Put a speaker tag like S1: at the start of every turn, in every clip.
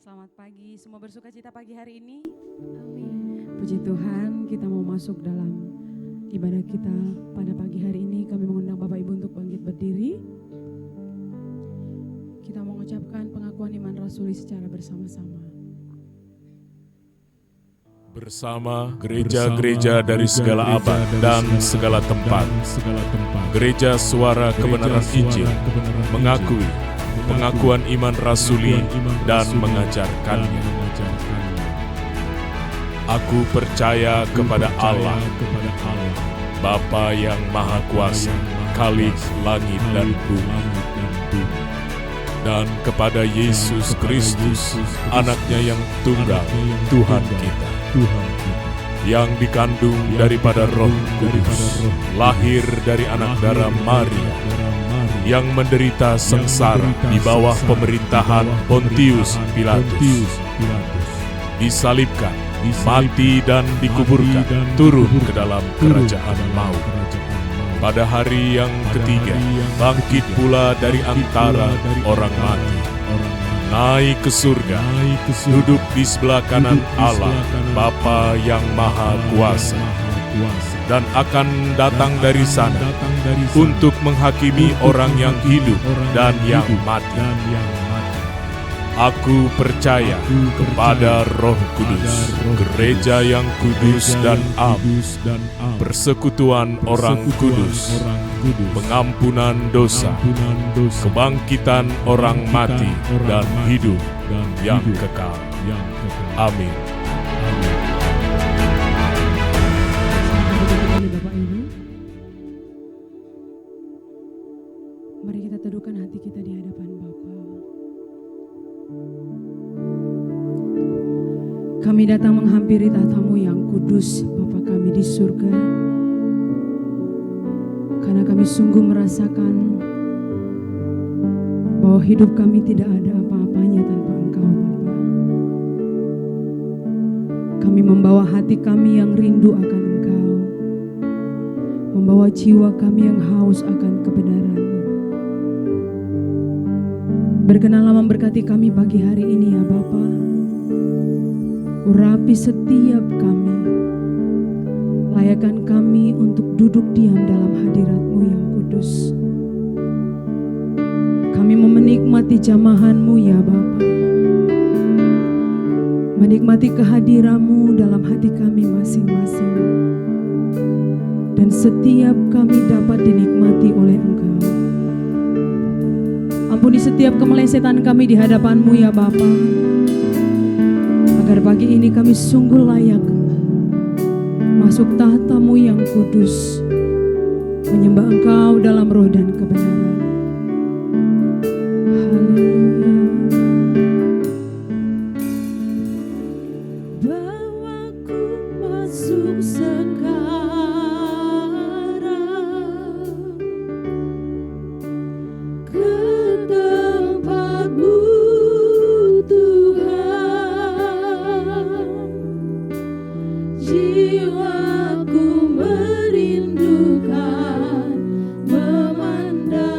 S1: Selamat pagi, semua bersuka cita pagi hari ini.
S2: Amin.
S1: Puji Tuhan, kita mau masuk dalam ibadah kita pada pagi hari ini. Kami mengundang Bapak Ibu untuk bangkit berdiri. Kita mau mengucapkan pengakuan iman rasuli secara bersama-sama.
S3: Bersama gereja-gereja dari segala abad dan segala tempat, Gereja Suara Kebenaran Injil mengakui pengakuan iman rasuli dan mengajarkannya. Aku percaya kepada Allah, Bapa yang Maha Kuasa, Khalik langit dan bumi, dan kepada Yesus Kristus, Anaknya yang tunggal, Tuhan kita, yang dikandung daripada Roh Kudus, lahir dari anak darah Maria, yang menderita sengsara di bawah pemerintahan Pontius Pilatus, disalibkan, mati dan dikuburkan, turun ke dalam kerajaan maut. Pada hari yang ketiga, bangkit pula dari antara orang mati, naik ke surga, duduk di sebelah kanan Allah, Bapa yang Maha Kuasa, dan akan datang dari sana untuk menghakimi orang yang hidup dan yang mati. Aku percaya kepada Roh Kudus, gereja yang kudus dan am, persekutuan orang kudus, pengampunan dosa, kebangkitan orang mati dan hidup yang kekal. Amin.
S1: Bapak Ibu, mari kita teduhkan hati kita di hadapan Bapa. Kami datang menghampiri tahta-Mu yang kudus, Bapa kami di surga. Karena kami sungguh merasakan bahwa hidup kami tidak ada apa-apanya tanpa Engkau, Bapa. Kami membawa hati kami yang rindu akan Engkau, membawa jiwa kami yang haus akan kebenaran-Mu. Berkenanlah memberkati kami pagi hari ini ya Bapa. Urapi setiap kami, layakkan kami untuk duduk diam dalam hadirat-Mu yang kudus. Kami mau menikmati jamahan-Mu ya Bapa, menikmati kehadiran-Mu dalam hati kami masing-masing, dan setiap kami dapat dinikmati oleh Engkau. Ampuni setiap kemelesetan kami di hadapan-Mu ya Bapa, agar pagi ini kami sungguh layak masuk tahta-Mu yang kudus, menyembah Engkau dalam roh dan kebenaran. Haleluya. Bawaku masuk sekarang ke tempat-Mu Tuhan. Jiwaku merindukan memandang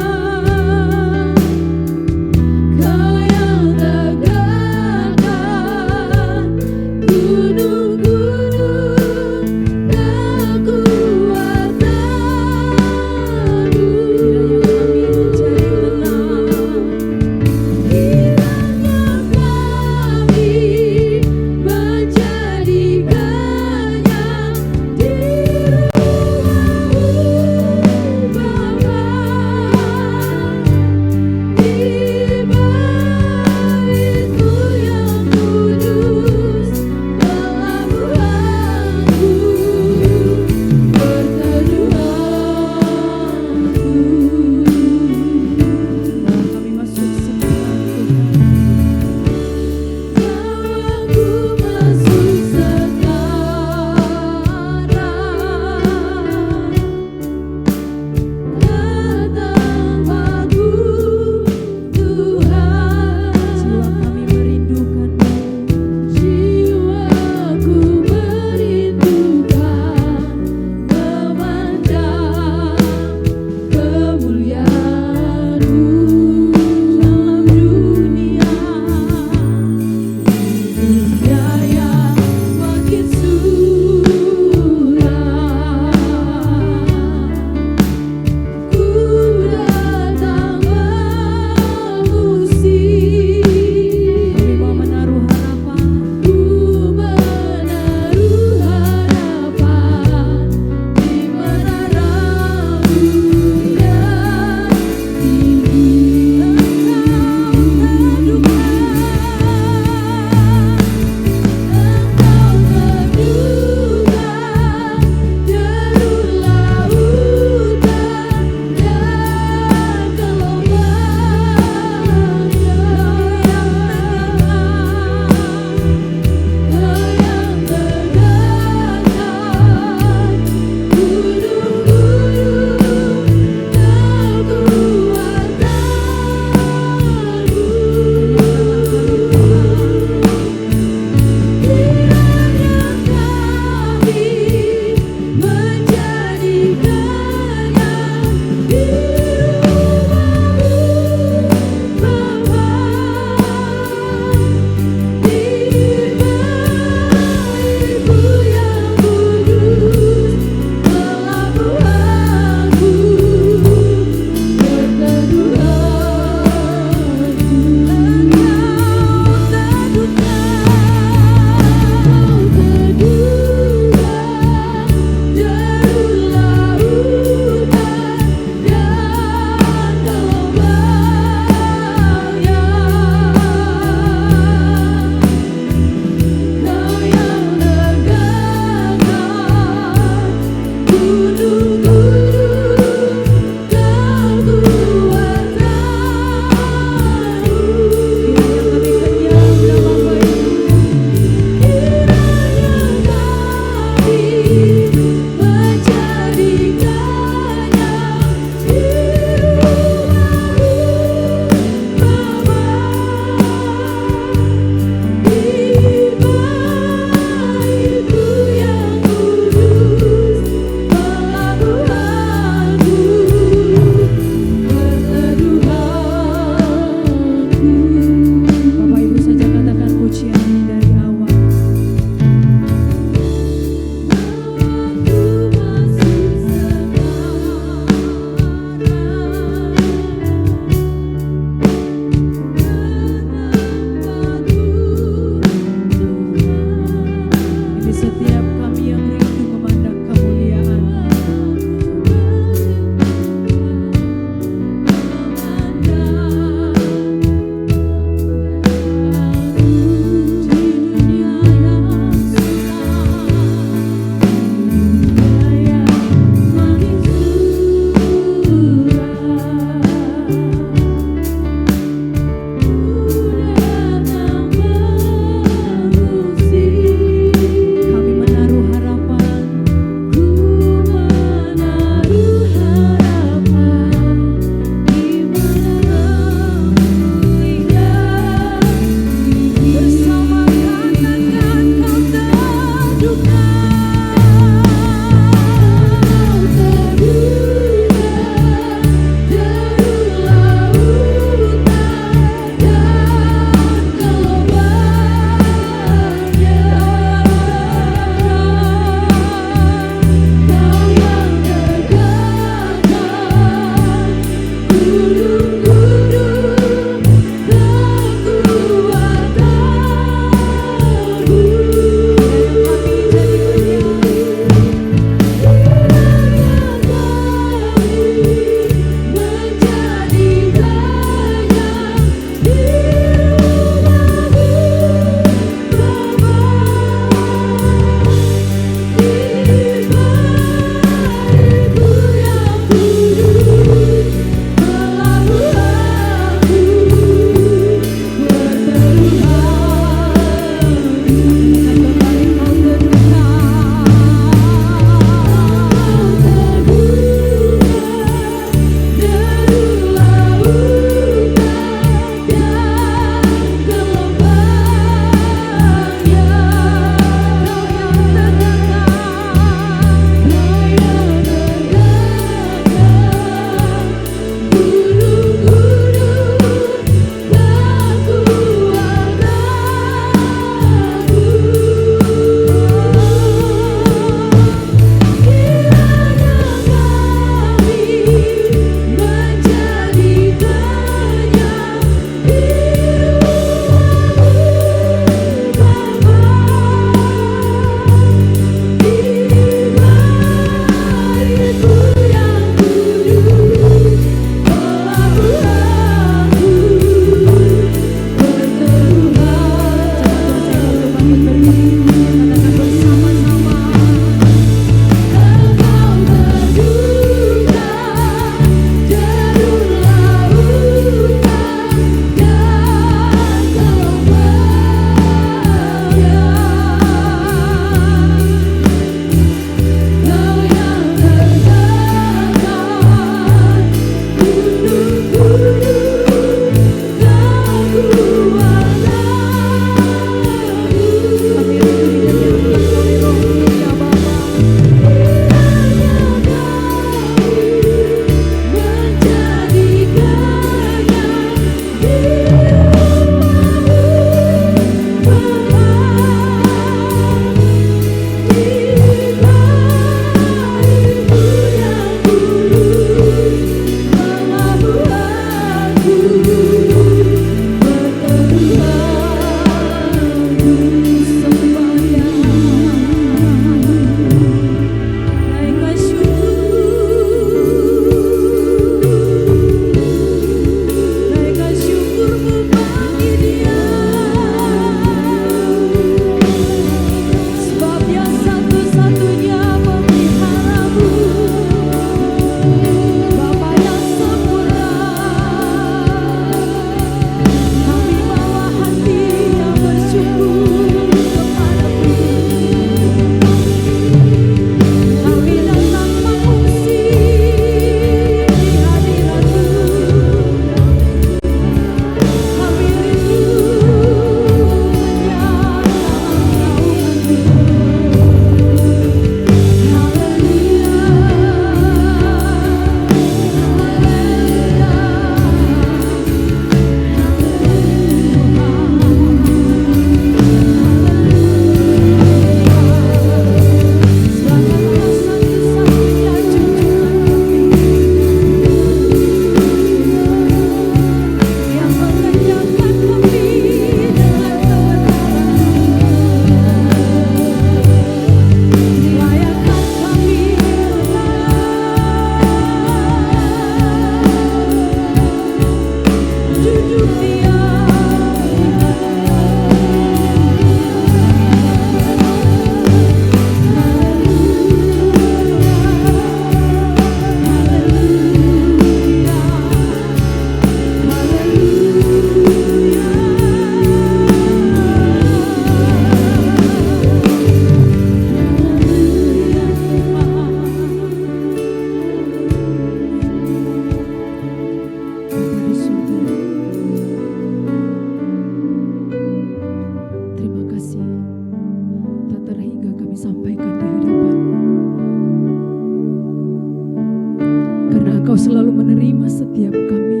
S1: Engkau selalu menerima setiap kami.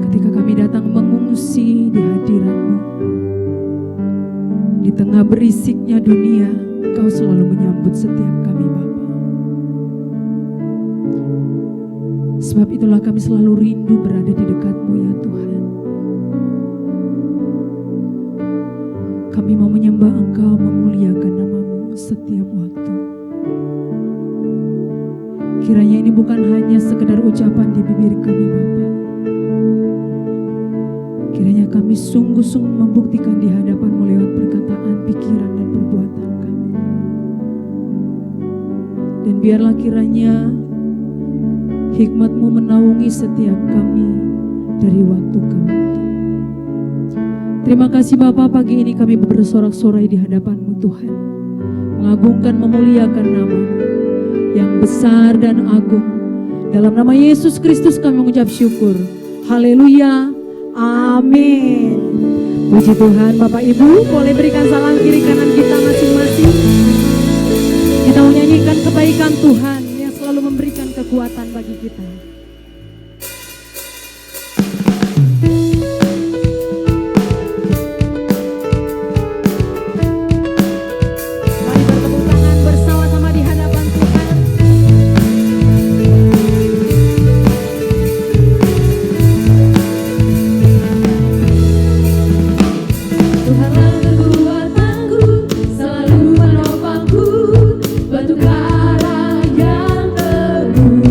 S1: Ketika kami datang mengungsi di hadirat-Mu, di tengah berisiknya dunia, Engkau selalu menyambut setiap kami Bapa. Sebab itulah kami selalu rindu berada di dekat-Mu ya Tuhan. Kami mau menyembah Engkau, memuliakan nama-Mu setiap waktu. Kiranya ini bukan hanya sekedar ucapan di bibir kami Bapa. Kiranya kami sungguh-sungguh membuktikan di hadapan-Mu lewat perkataan, pikiran, dan perbuatan kami. Dan biarlah kiranya hikmat-Mu menaungi setiap kami dari waktu ke waktu. Terima kasih Bapa, pagi ini kami bersorak-sorai di hadapan-Mu Tuhan, mengagungkan, memuliakan nama-Mu yang besar dan agung. Dalam nama Yesus Kristus kami mengucap syukur. Haleluya. Amin. Puji Tuhan. Bapak Ibu boleh berikan salam kiri kanan kita masing-masing. Kita menyanyikan kebaikan Tuhan yang selalu memberikan kekuatan bagi kita.
S2: Batu karang yang teguh.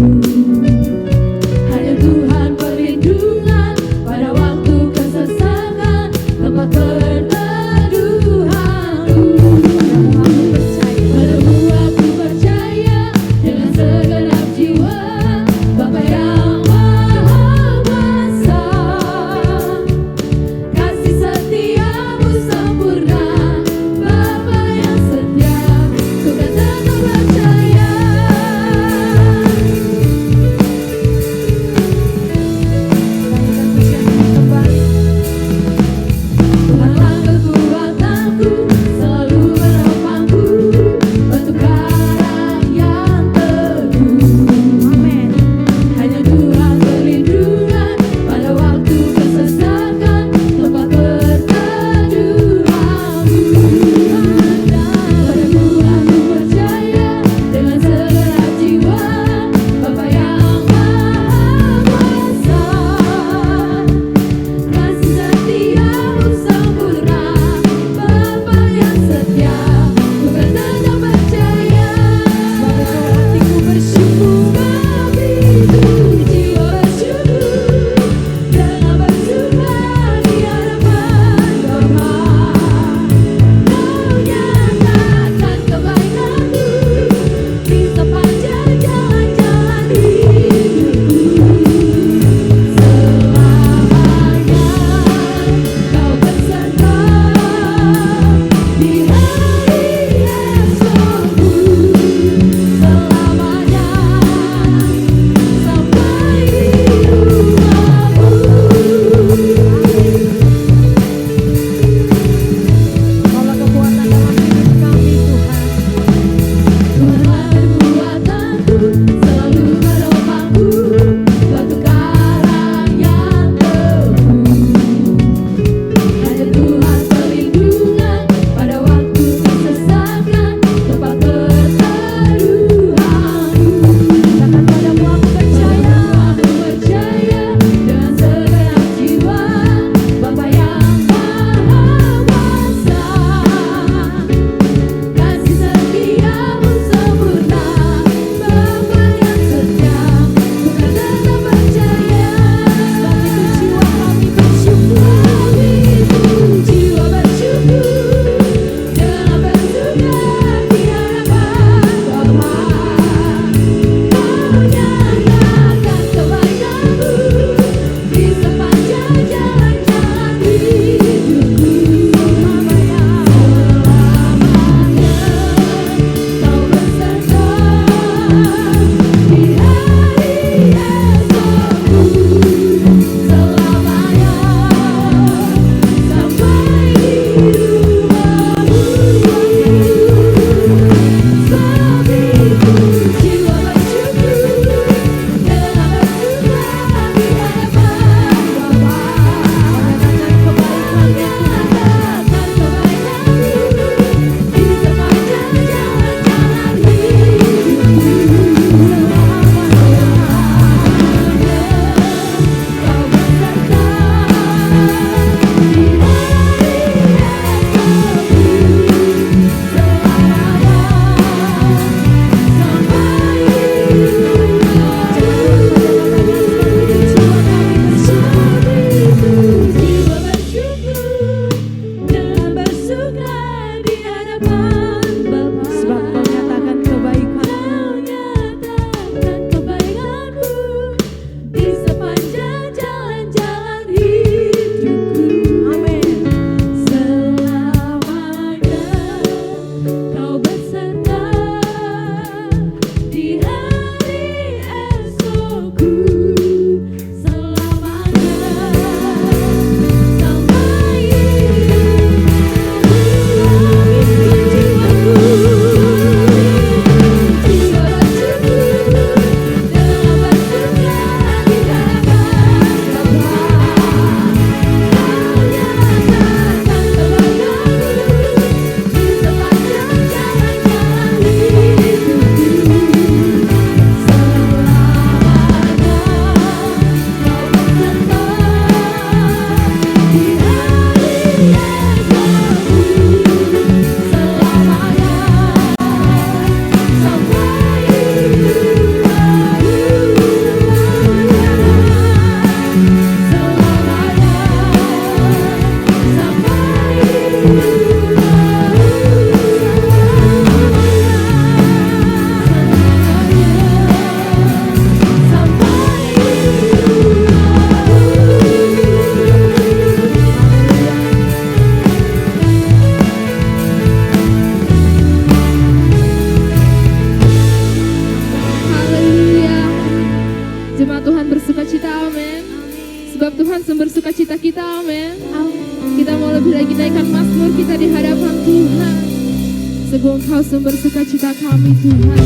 S1: Sungguh Engkau sumber sukacita kami Tuhan.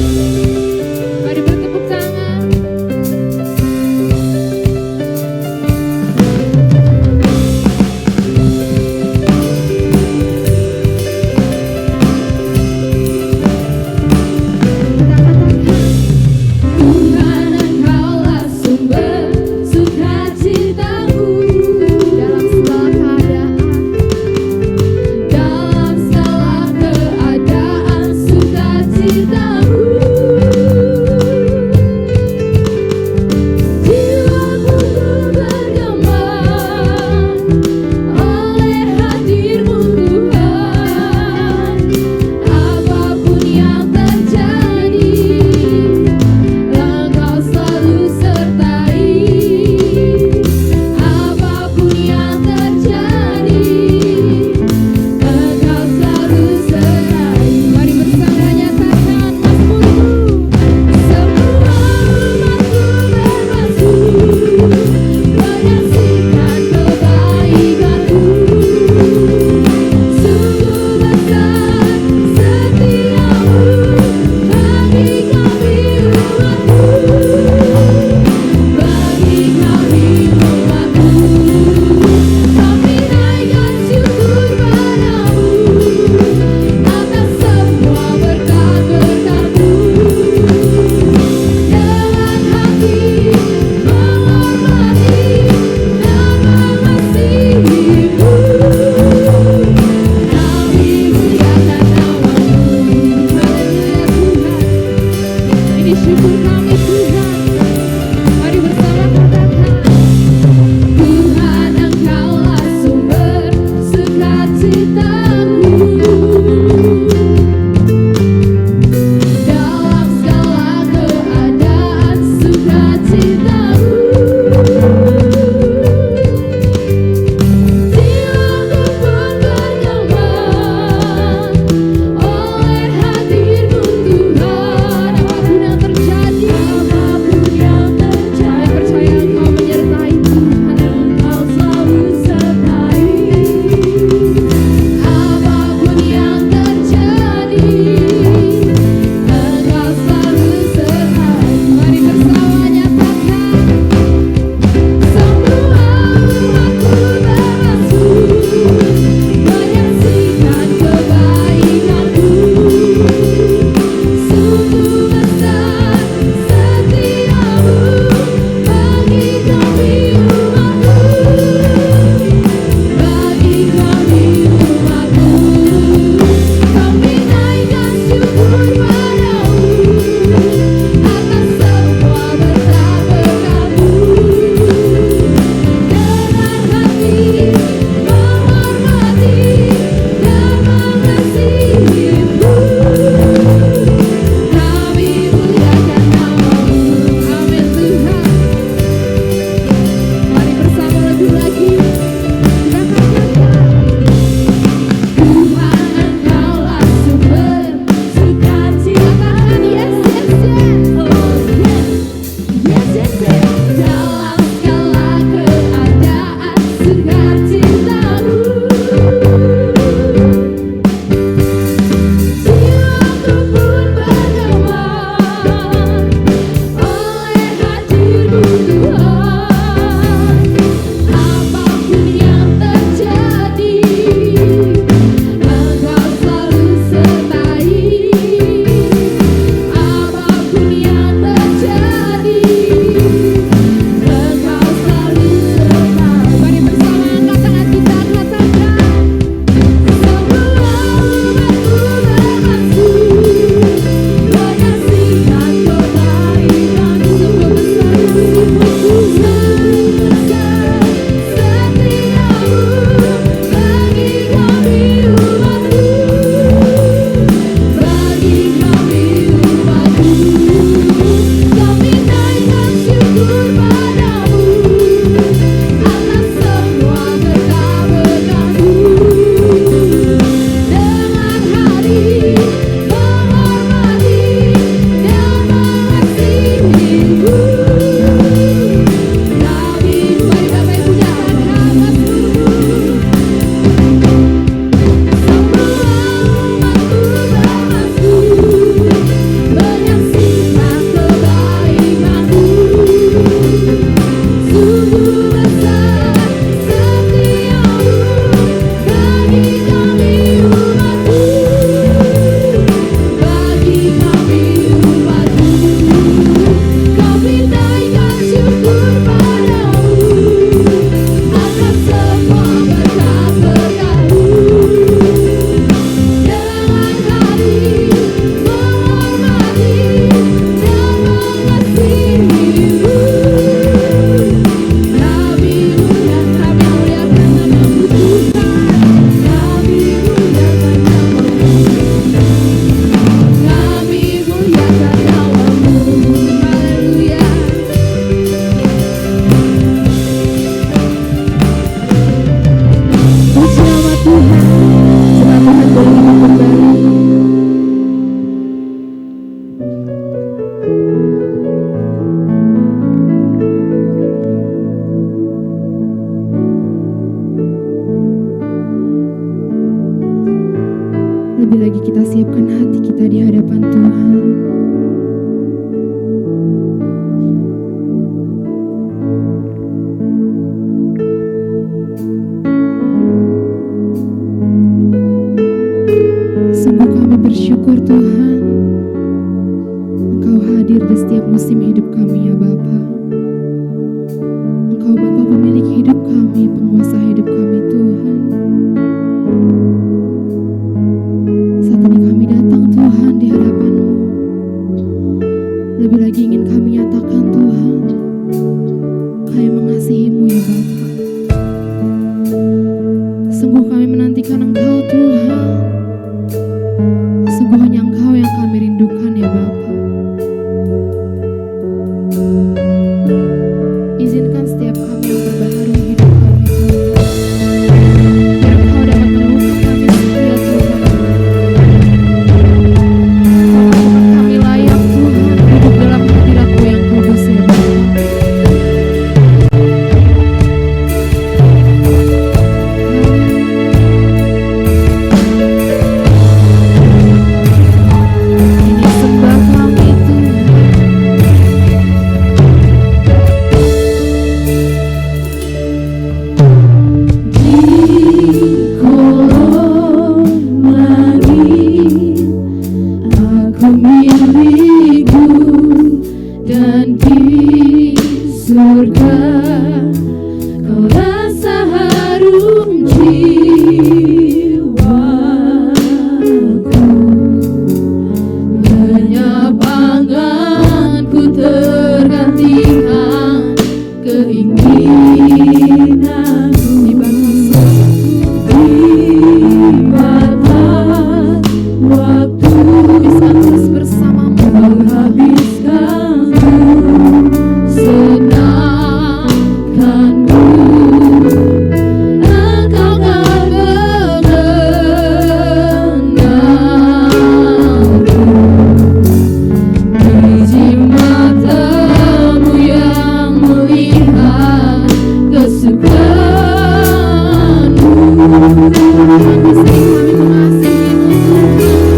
S1: Mari bertepuk tangan. Tuhan Engkaulah sumber sukacitaku dalam segala keadaan. Dalam segala keadaan sukacitaku. Jiwaku bergembang oleh hadirmu Tuhan. Apapun yang terjadi, Engkau selalu sertai. Apapun yang terjadi, Engkau selalu sertai. Mari bersama nyatakan mazmurku. Semua umatku bermasmur menyaksikan kebaikanmu. Sungguh besar setiamu bagi kami umatmu. Bagi kami umatmu, kami naikkan syukur padamu atas semua berkat-berkat-Mu. Dengan hati menghormati dan mengasihi-Mu, kami muliakan nama-Mu. Haleluya Tuhan. Ini syukur kami Tuhan. Mari bersama katakan. Tuhan Engkaulah sumber sukacitaku. Dalam segala keadaan sukacitaku. Jiwaku pun bergembang oleh hadirmu Tuhan. Apapun yang terjadi, hadir di setiap musim hidup kami ya Bapa. Engkau Bapa pemilik hidup kami, penguasa hidup kami Tuhan. Saat ini kami datang Tuhan di hadapan-Mu. Lebih lagi ingin kami nyatakan Tuhan, kami mengasihi-Mu ya Bapa. Sungguh kami menantikan Engkau Tuhan. Sungguh hanya Engkau yang kami rindukan ya Bapa. Izinkan setiap kami yang terbaharui hidup kami Tuhan. Biar Engkau dapat menemukan kami setia Tuhan. Apakah kami layak Tuhan hidup dalam hadirat-Mu yang kudus ya Bapa. Ini sembah kami Tuhan. Di kolong langit aku milikmu, dan di surga kau rasa harum jiwaku. Lenyap anganku tergantikan keinginanku. Di batas waktu bisa terus bersamamu, menghabiskanku, senangkanmu. Engkau kan mengenalku. Biji matamu yang melihat kesukaanmu. Kami sering mengasihi-Mu Tuhan.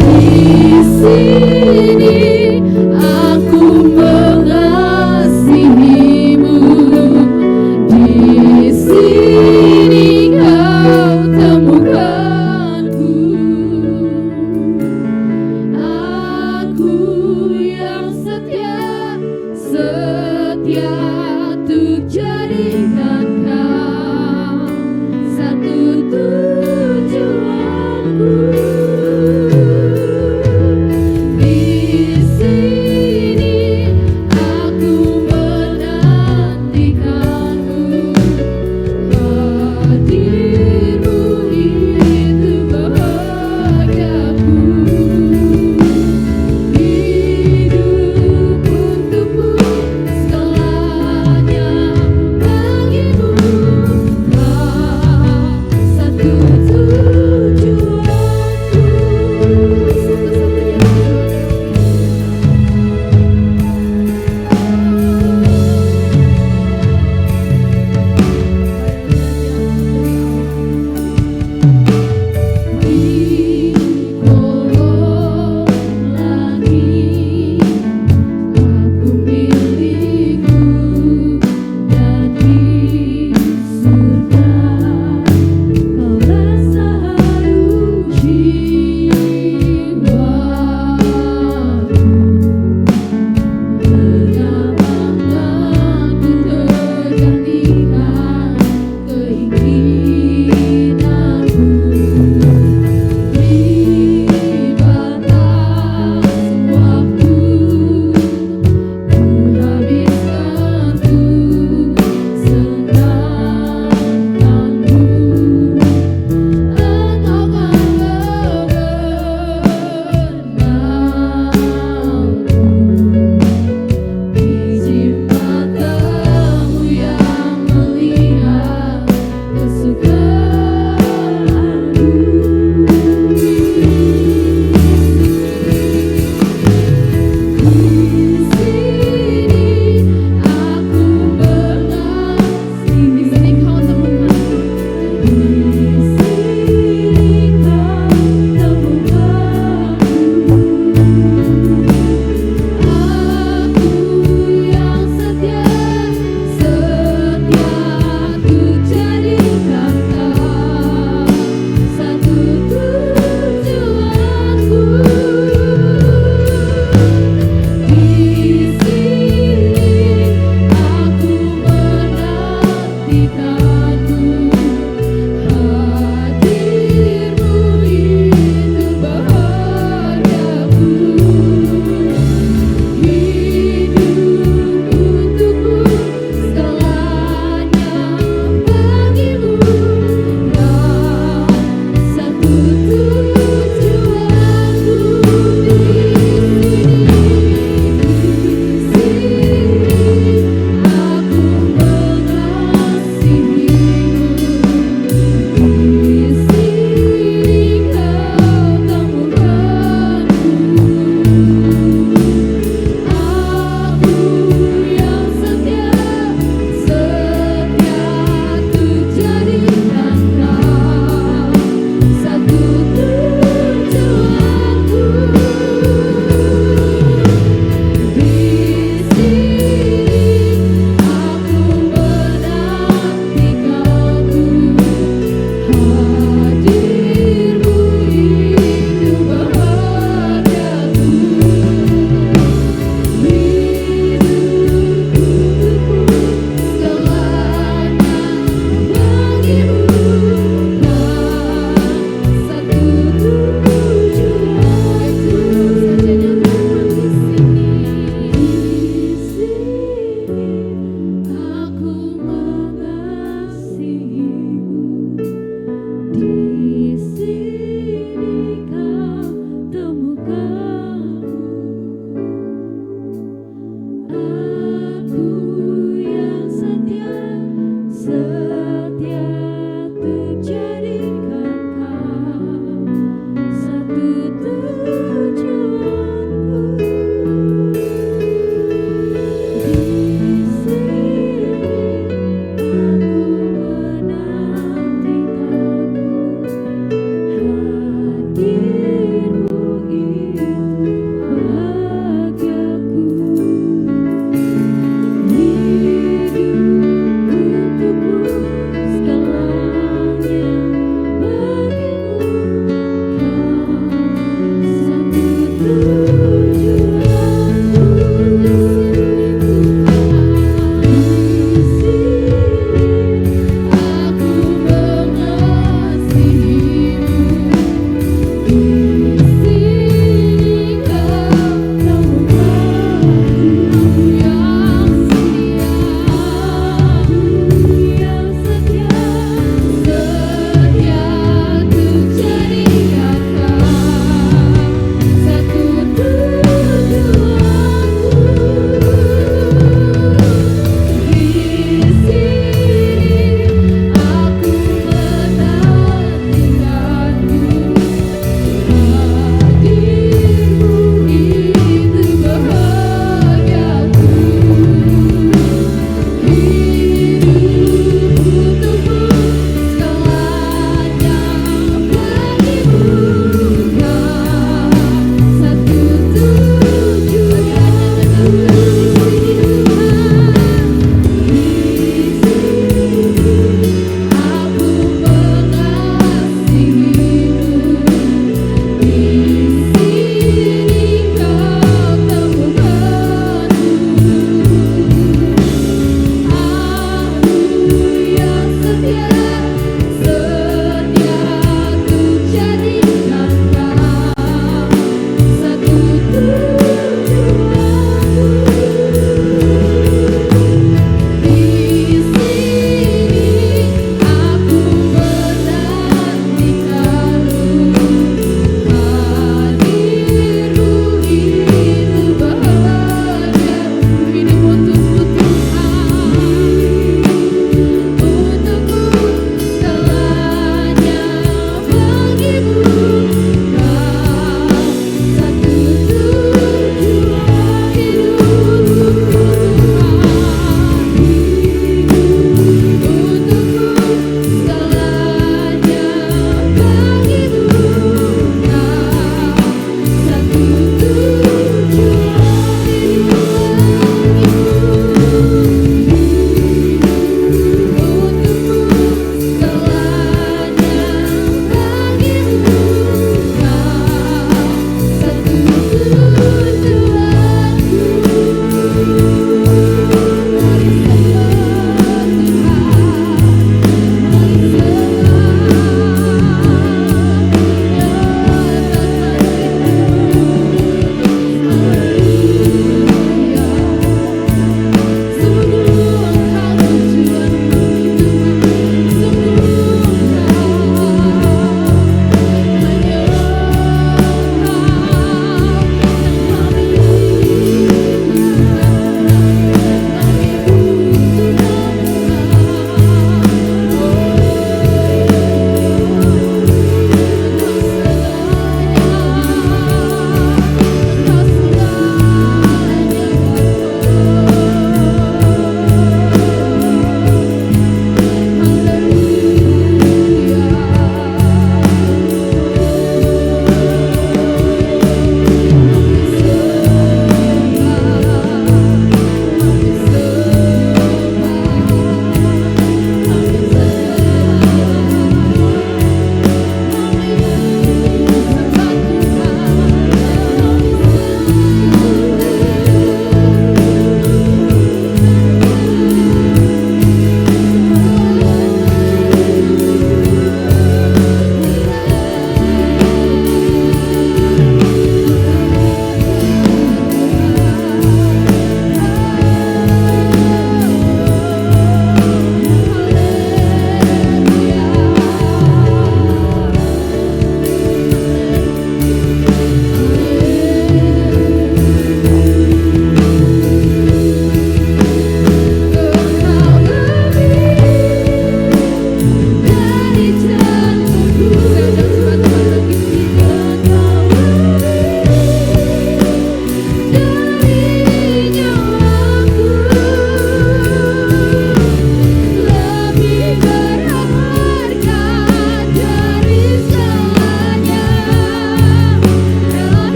S1: Di sini aku mengasihi-Mu. Di sini kau temukanku. Aku yang setia, setia untuk jadikan kau satu tujuanku. Di sini aku menantikanmu. Hadir-Mu itu bahagiaku. Hidup untuk-Mu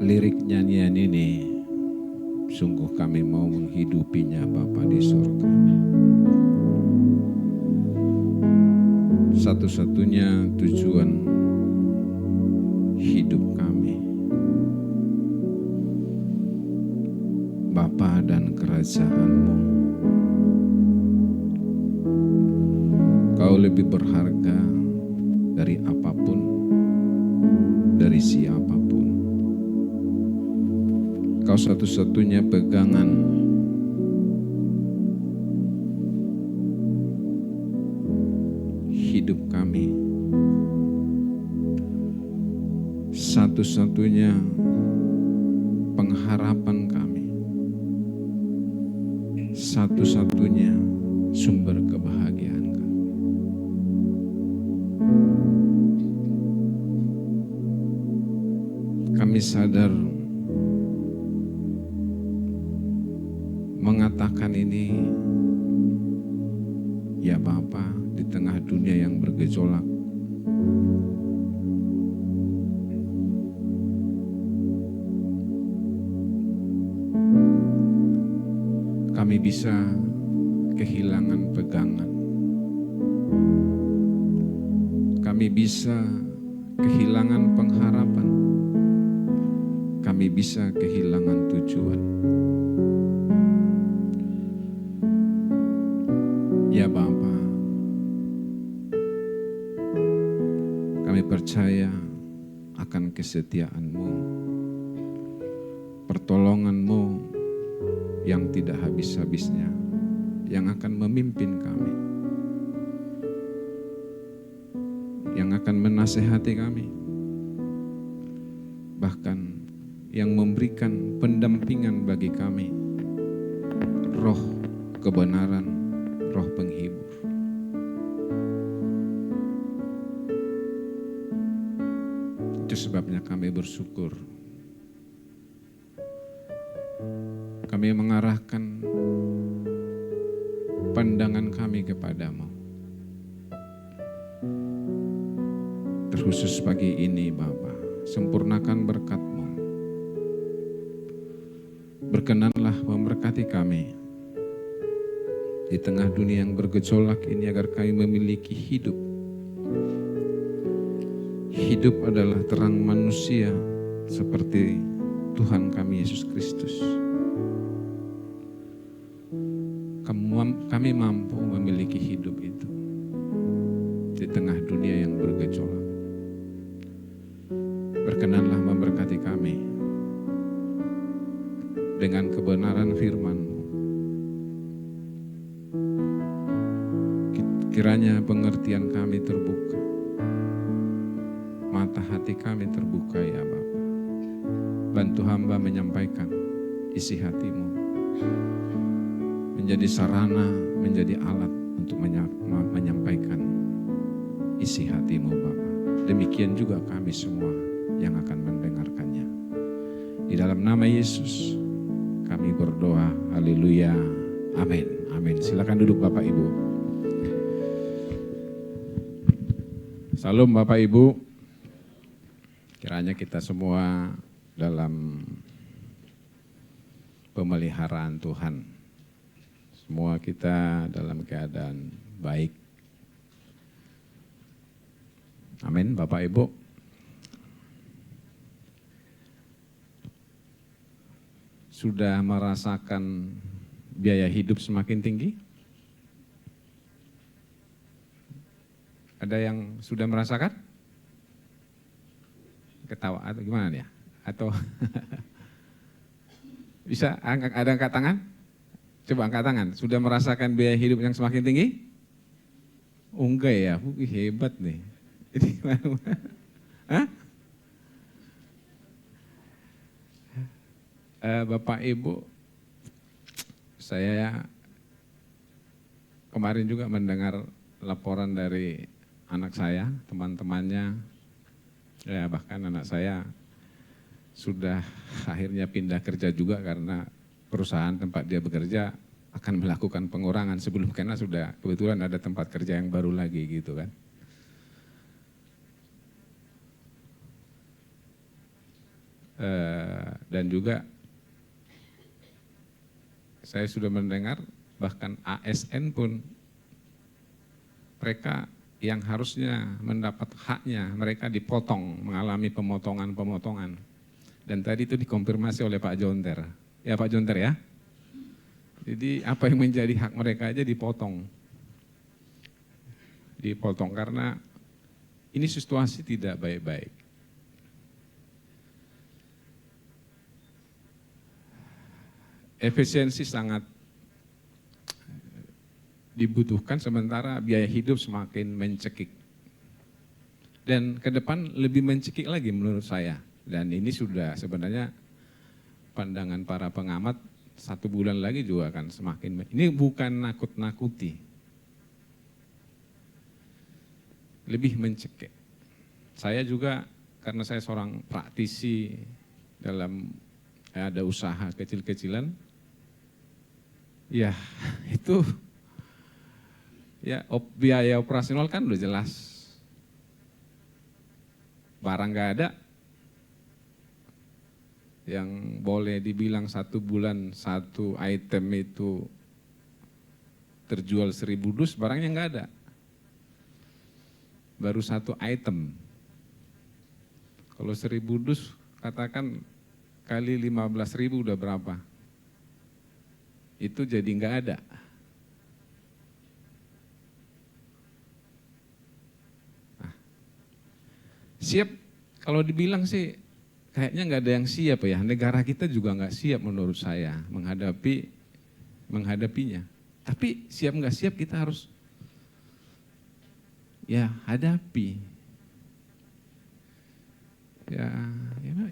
S2: lirik nyanyian ini sungguh kami mau menghidupinya Bapa di surga. Satu-satunya tujuan hidup kami, Bapa dan kerajaan-Mu. Kau lebih berharga dari apapun, dari siapapun. Kau satu-satunya pegangan hidup kami, satu-satunya pengharapan kami, satu-satunya sumber kebahagiaan kami. Kami sadar mengatakan ini, ya Bapa, di tengah dunia yang bergejolak, kami bisa kehilangan pegangan. Kami bisa kehilangan pengharapan. Kami bisa kehilangan tujuan. Ya Bapa, kami percaya akan kesetiaan-Mu, pertolongan-Mu yang tidak habis-habisnya, yang akan memimpin kami, yang akan menasehati kami, bahkan yang memberikan pendampingan bagi kami, roh kebenaran, roh penghibur. Itu sebabnya kami bersyukur. Kami mengarahkan pandangan kami kepadamu. Terkhusus pagi ini Bapa, sempurnakan berkat-Mu. Berkenanlah memberkati kami di tengah dunia yang bergejolak ini agar kami memiliki hidup. Hidup adalah terang manusia seperti Tuhan kami Yesus Kristus. Kami mampu memiliki hidup itu di tengah dunia yang bergejolak. Berkenanlah memberkati kami dengan kebenaran firman-Mu. Kiranya pengertian kami terbuka, mata hati kami terbuka ya Bapa. Bantu hamba menyampaikan isi hati-Mu, menjadi sarana, menjadi alat untuk menyampaikan isi hati-Mu Bapa. Demikian juga kami semua yang akan mendengarkannya. Di dalam nama Yesus kami berdoa, haleluya, amin, amin. Silakan duduk Bapak Ibu. Salam Bapak Ibu. Kiranya kita semua dalam pemeliharaan Tuhan. Semua kita dalam keadaan baik. Amin Bapak Ibu. Sudah merasakan biaya hidup semakin tinggi? Ada yang sudah merasakan? Ketawa atau gimana ya? Atau bisa ada angkat tangan? Coba angkat tangan. Sudah merasakan biaya hidup yang semakin tinggi? Oh, enggak ya? Hebat nih. Ini Hah? Bapak Ibu, saya kemarin juga mendengar laporan dari anak saya, teman-temannya, ya bahkan anak saya sudah akhirnya pindah kerja juga karena perusahaan tempat dia bekerja akan melakukan pengurangan sebelum, karena sudah kebetulan ada tempat kerja yang baru lagi gitu kan. Dan juga saya sudah mendengar bahkan ASN pun mereka yang harusnya mendapat haknya, mereka dipotong, mengalami pemotongan-pemotongan. Dan tadi itu dikonfirmasi oleh Pak Jonter. Ya Pak Jonter ya. Jadi apa yang menjadi hak mereka aja dipotong. Dipotong karena ini situasi tidak baik-baik. Efisiensi sangat dibutuhkan sementara biaya hidup semakin mencekik. Dan ke depan lebih mencekik lagi menurut saya. Dan ini sudah sebenarnya pandangan para pengamat 1 bulan lagi juga akan semakin. Ini bukan nakut-nakuti. Lebih mencekik. Saya juga karena saya seorang praktisi dalam ada usaha kecil-kecilan. Ya itu ya biaya operasional kan udah jelas. Barang gak ada. Yang boleh dibilang 1 bulan 1 item itu terjual 1000 dus, barangnya gak ada. Baru 1 item. Kalau 1000 dus katakan kali 15.000 udah berapa? Itu jadi nggak ada. Nah, siap, kalau dibilang sih kayaknya nggak ada yang siap ya. Negara kita juga nggak siap menurut saya menghadapinya. Tapi siap nggak siap kita harus ya hadapi.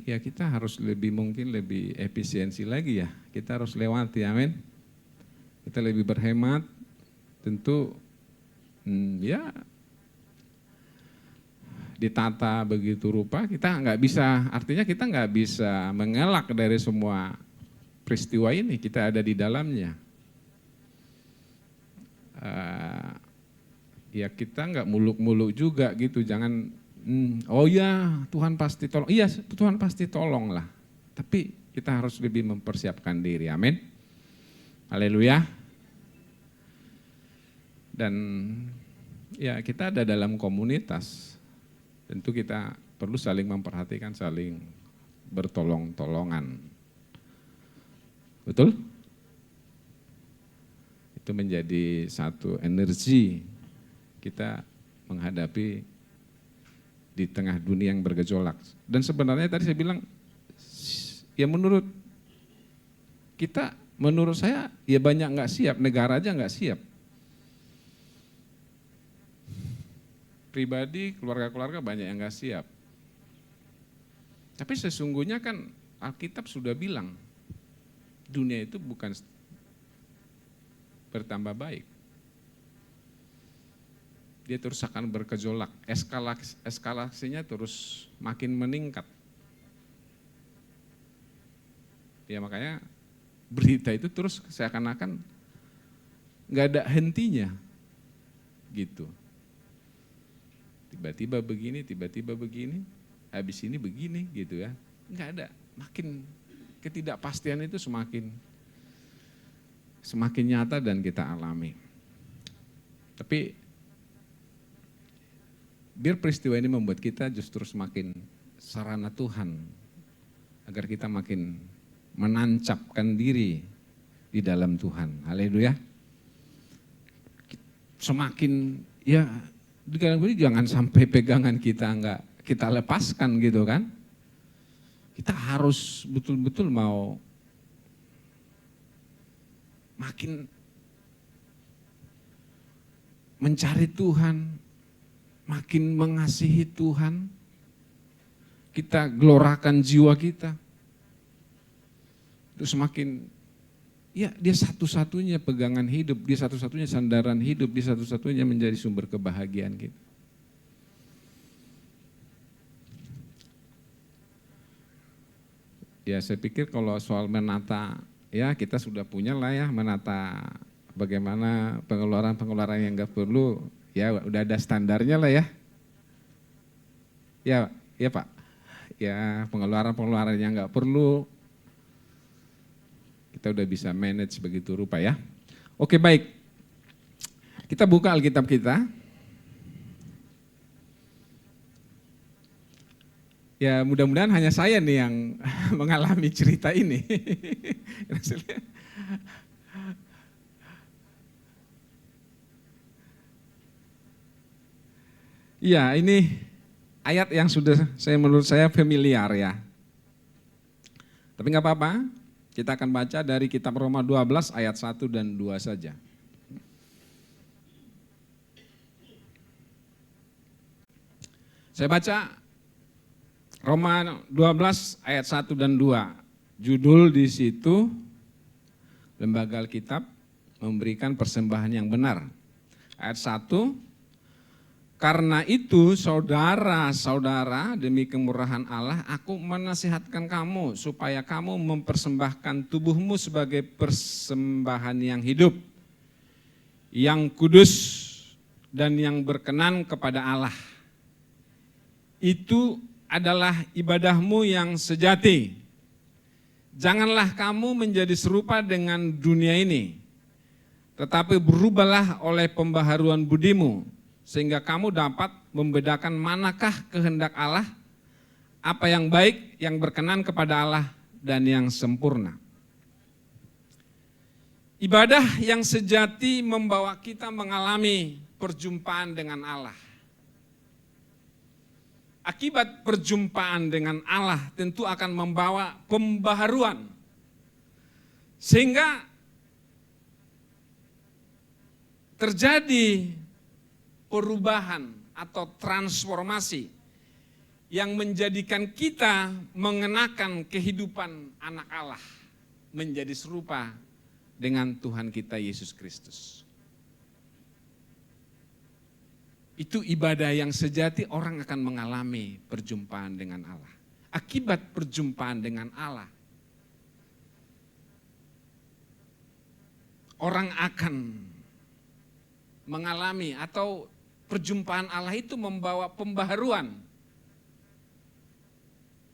S2: Ya kita harus mungkin lebih efisiensi lagi ya. Kita harus lewati, amin. Kita lebih berhemat, tentu ya ditata begitu rupa. Kita nggak bisa, artinya kita nggak bisa mengelak dari semua peristiwa ini. Kita ada di dalamnya. Ya kita nggak muluk-muluk juga gitu, jangan oh ya Tuhan pasti tolong, iya Tuhan pasti tolong lah. Tapi kita harus lebih mempersiapkan diri, amin. Haleluya. Dan ya kita ada dalam komunitas, tentu kita perlu saling memperhatikan, saling bertolong-tolongan. Betul? Itu menjadi satu energi kita menghadapi di tengah dunia yang bergejolak. Dan sebenarnya tadi saya bilang, ya menurut kita, menurut saya ya banyak nggak siap, negara aja nggak siap. Pribadi, keluarga-keluarga banyak yang nggak siap. Tapi sesungguhnya kan Alkitab sudah bilang, dunia itu bukan bertambah baik. Dia terus akan bergejolak, eskalasinya terus makin meningkat. Ya makanya berita itu terus seakan-akan nggak ada hentinya, gitu. Tiba-tiba begini, habis ini begini, gitu ya. Nggak ada, makin ketidakpastian itu semakin nyata dan kita alami. Tapi biar peristiwa ini membuat kita justru semakin sarana Tuhan, agar kita makin menancapkan diri di dalam Tuhan. Haleluya. Semakin ya di dalam ini jangan sampai pegangan kita enggak kita lepaskan gitu kan. Kita harus betul-betul mau makin mencari Tuhan, makin mengasihi Tuhan, kita gelorakan jiwa kita. Terus semakin, ya dia satu-satunya pegangan hidup, dia satu-satunya sandaran hidup, dia satu-satunya menjadi sumber kebahagiaan kita. Ya saya pikir kalau soal menata, ya kita sudah punya lah ya menata bagaimana pengeluaran-pengeluaran yang enggak perlu, ya udah ada standarnya lah ya. Ya Pak. ya pengeluaran-pengeluaran yang nggak perlu kita udah bisa manage begitu rupa ya. Oke, baik. Kita buka Alkitab kita. Ya mudah-mudahan hanya saya nih yang mengalami cerita ini. Ya ini ayat yang sudah menurut saya familiar ya. Tapi nggak apa-apa, kita akan baca dari kitab Roma 12 ayat 1 dan 2 saja. Saya baca Roma 12 ayat 1 dan 2. Judul di situ Lembaga Alkitab memberikan persembahan yang benar. Ayat 1, karena itu saudara-saudara demi kemurahan Allah aku menasihatkan kamu supaya kamu mempersembahkan tubuhmu sebagai persembahan yang hidup, yang kudus dan yang berkenan kepada Allah. Itu adalah ibadahmu yang sejati. Janganlah kamu menjadi serupa dengan dunia ini, tetapi berubahlah oleh pembaharuan budimu, sehingga kamu dapat membedakan manakah kehendak Allah, apa yang baik, yang berkenan kepada Allah, dan yang sempurna. Ibadah yang sejati membawa kita mengalami perjumpaan dengan Allah. Akibat perjumpaan dengan Allah tentu akan membawa pembaharuan. Sehingga terjadi perubahan atau transformasi yang menjadikan kita mengenakan kehidupan anak Allah, menjadi serupa dengan Tuhan kita Yesus Kristus. Itu ibadah yang sejati, orang akan mengalami perjumpaan dengan Allah. Akibat perjumpaan dengan Allah, orang akan mengalami atau perjumpaan Allah itu membawa pembaharuan,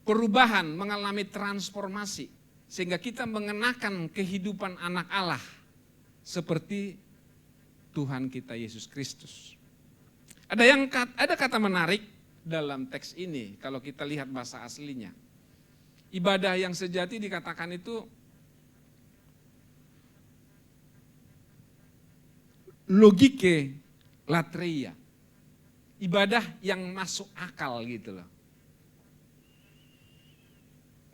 S2: perubahan, mengalami transformasi. Sehingga kita mengenakan kehidupan anak Allah seperti Tuhan kita Yesus Kristus. Ada kata menarik dalam teks ini kalau kita lihat bahasa aslinya. Ibadah yang sejati dikatakan itu logike latreia. Ibadah yang masuk akal gitu loh.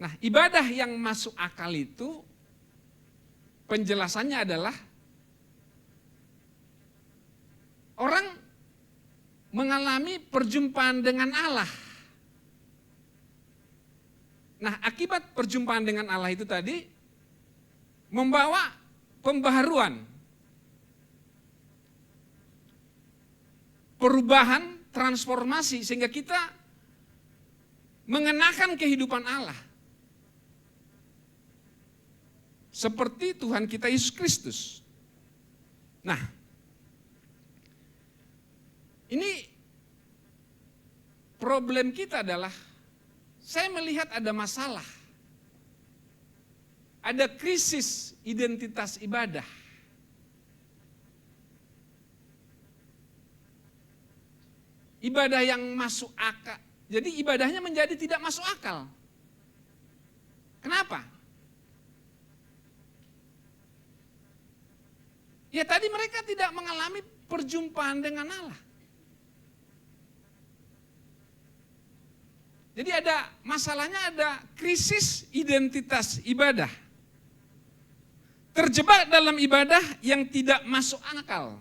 S2: Nah, ibadah yang masuk akal itu penjelasannya adalah orang mengalami perjumpaan dengan Allah. Nah, akibat perjumpaan dengan Allah itu tadi membawa pembaharuan, perubahan, transformasi, sehingga kita mengenakan kehidupan Allah. Seperti Tuhan kita Yesus Kristus. Nah, ini problem kita adalah, saya melihat ada masalah. Ada krisis identitas ibadah. Ibadah yang masuk akal, jadi ibadahnya menjadi tidak masuk akal. Kenapa? Ya tadi mereka tidak mengalami perjumpaan dengan Allah. Jadi ada masalahnya, ada krisis identitas ibadah. Terjebak dalam ibadah yang tidak masuk akal.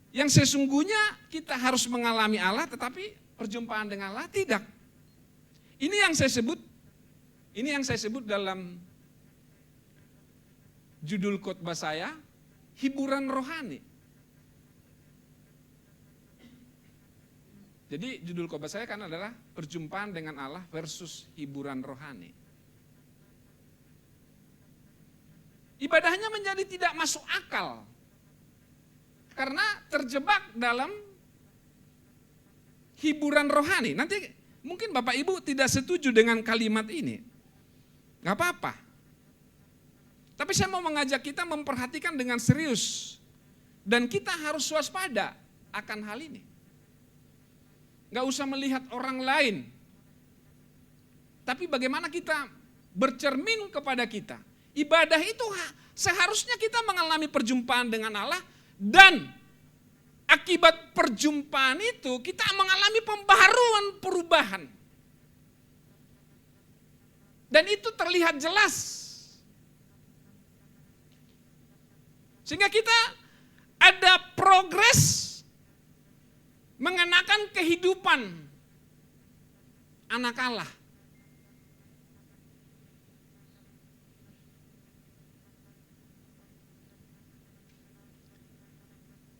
S2: Yang sesungguhnya kita harus mengalami Allah, tetapi perjumpaan dengan Allah tidak. Ini yang saya sebut dalam judul khotbah saya, hiburan rohani. Jadi judul khotbah saya kan adalah perjumpaan dengan Allah versus hiburan rohani. Ibadahnya menjadi tidak masuk akal. Karena terjebak dalam hiburan rohani. Nanti mungkin Bapak Ibu tidak setuju dengan kalimat ini. Gak apa-apa. Tapi saya mau mengajak kita memperhatikan dengan serius. Dan kita harus waspada akan hal ini. Gak usah melihat orang lain. Tapi bagaimana kita bercermin kepada kita. Ibadah itu seharusnya kita mengalami perjumpaan dengan Allah. Dan akibat perjumpaan itu kita mengalami pembaharuan, perubahan. Dan itu terlihat jelas. Sehingga kita ada progres mengenakan kehidupan anak Allah.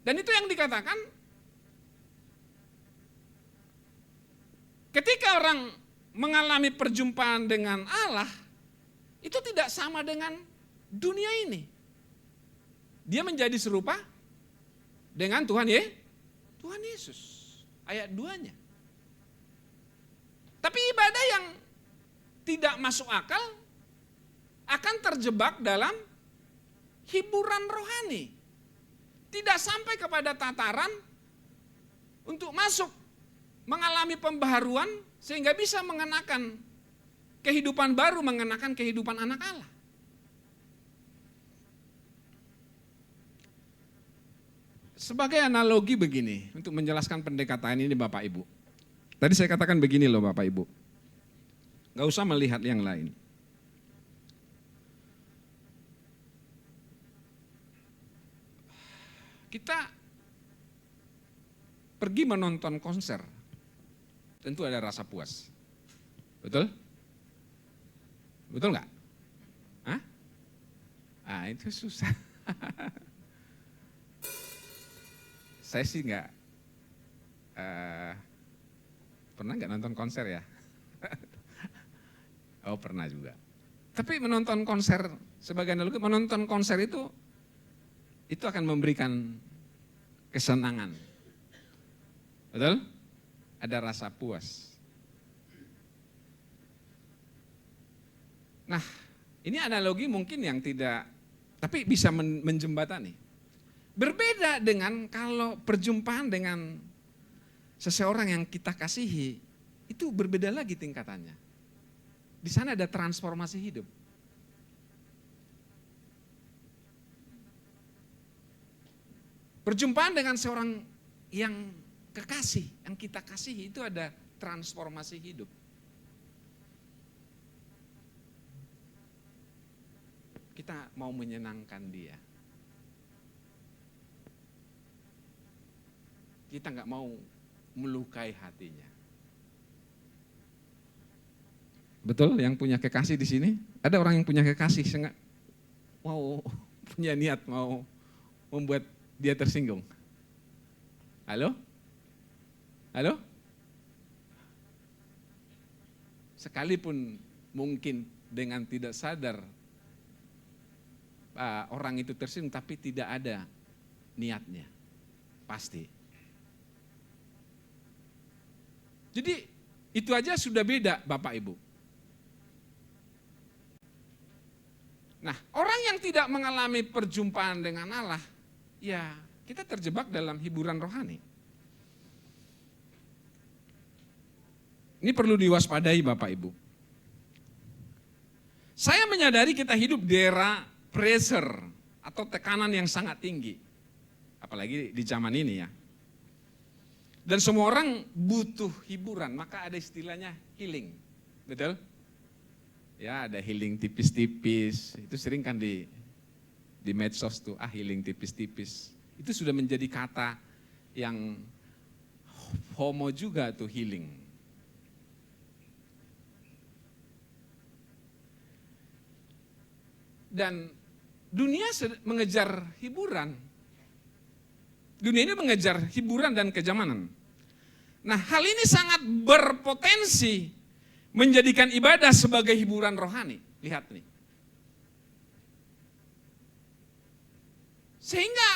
S2: Dan itu yang dikatakan ketika orang mengalami perjumpaan dengan Allah, itu tidak sama dengan dunia ini. Dia menjadi serupa dengan Tuhan Yesus. Ayat 2-nya. Tapi ibadah yang tidak masuk akal akan terjebak dalam hiburan rohani. Tidak sampai kepada tataran untuk masuk mengalami pembaharuan sehingga bisa mengenakan kehidupan baru, mengenakan kehidupan anak Allah. Sebagai analogi begini, untuk menjelaskan pendekatan ini Bapak Ibu. Tadi saya katakan begini loh Bapak Ibu. Gak usah melihat yang lain. Kita pergi menonton konser, tentu ada rasa puas. Betul? Betul nggak? Hah? Ah, itu susah. Saya sih nggak pernah nggak nonton konser ya? Oh pernah juga. Tapi menonton konser sebagai analogi, menonton konser itu akan memberikan kesenangan. Betul? Ada rasa puas. Nah, ini analogi mungkin yang tidak, tapi bisa menjembatani. Berbeda dengan kalau perjumpaan dengan seseorang yang kita kasihi, itu berbeda lagi tingkatannya. Di sana ada transformasi hidup. Perjumpaan dengan seorang yang kekasih, yang kita kasihi itu ada transformasi hidup. Kita mau menyenangkan dia. Kita nggak mau melukai hatinya. Betul, yang punya kekasih di sini? Ada orang yang punya kekasih, mau punya niat mau membuat dia tersinggung. Halo? Halo? Sekalipun mungkin dengan tidak sadar orang itu tersinggung, tapi tidak ada niatnya. Pasti. Jadi itu aja sudah beda Bapak Ibu. Nah, orang yang tidak mengalami perjumpaan dengan Allah, ya kita terjebak dalam hiburan rohani. Ini perlu diwaspadai Bapak Ibu. Saya menyadari kita hidup di era pressure atau tekanan yang sangat tinggi. Apalagi di zaman ini ya. Dan semua orang butuh hiburan, maka ada istilahnya healing. Betul? Ya ada healing tipis-tipis, itu sering kan di medsos tuh, healing tipis-tipis. Itu sudah menjadi kata yang homo juga tuh healing. Dan dunia mengejar hiburan. Dunia ini mengejar hiburan dan kenyamanan. Nah hal ini sangat berpotensi menjadikan ibadah sebagai hiburan rohani. Lihat nih. Sehingga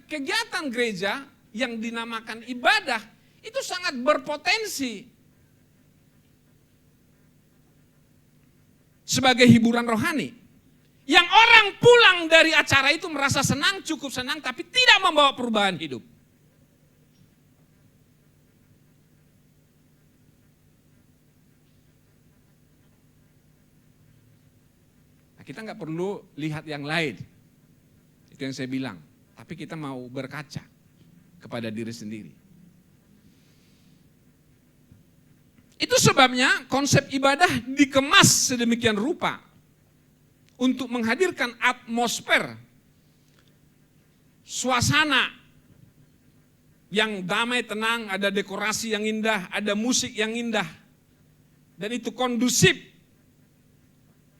S2: kegiatan gereja yang dinamakan ibadah itu sangat berpotensi sebagai hiburan rohani. Yang orang pulang dari acara itu merasa senang, cukup senang, tapi tidak membawa perubahan hidup. Nah, kita nggak perlu lihat yang lain. Itu yang saya bilang. Tapi kita mau berkaca kepada diri sendiri. Itu sebabnya konsep ibadah dikemas sedemikian rupa untuk menghadirkan atmosfer, suasana yang damai, tenang, ada dekorasi yang indah, ada musik yang indah, dan itu kondusif.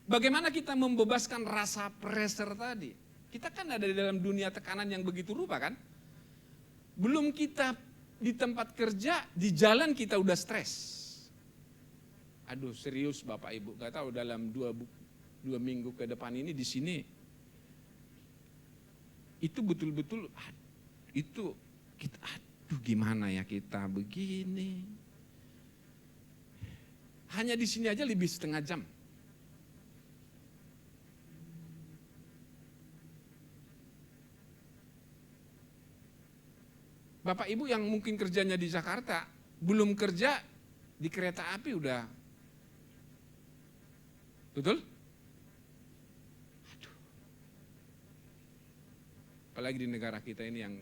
S2: Bagaimana kita membebaskan rasa pressure tadi? Kita kan ada di dalam dunia tekanan yang begitu rupa kan? Belum kita di tempat kerja, di jalan kita udah stres. Aduh serius Bapak Ibu, gak tahu dalam dua minggu ke depan ini di sini itu betul-betul itu kita aduh gimana ya kita begini. Hanya di sini aja lebih setengah jam. Bapak Ibu yang mungkin kerjanya di Jakarta, belum kerja di kereta api udah. Betul? Aduh. Apalagi di negara kita ini yang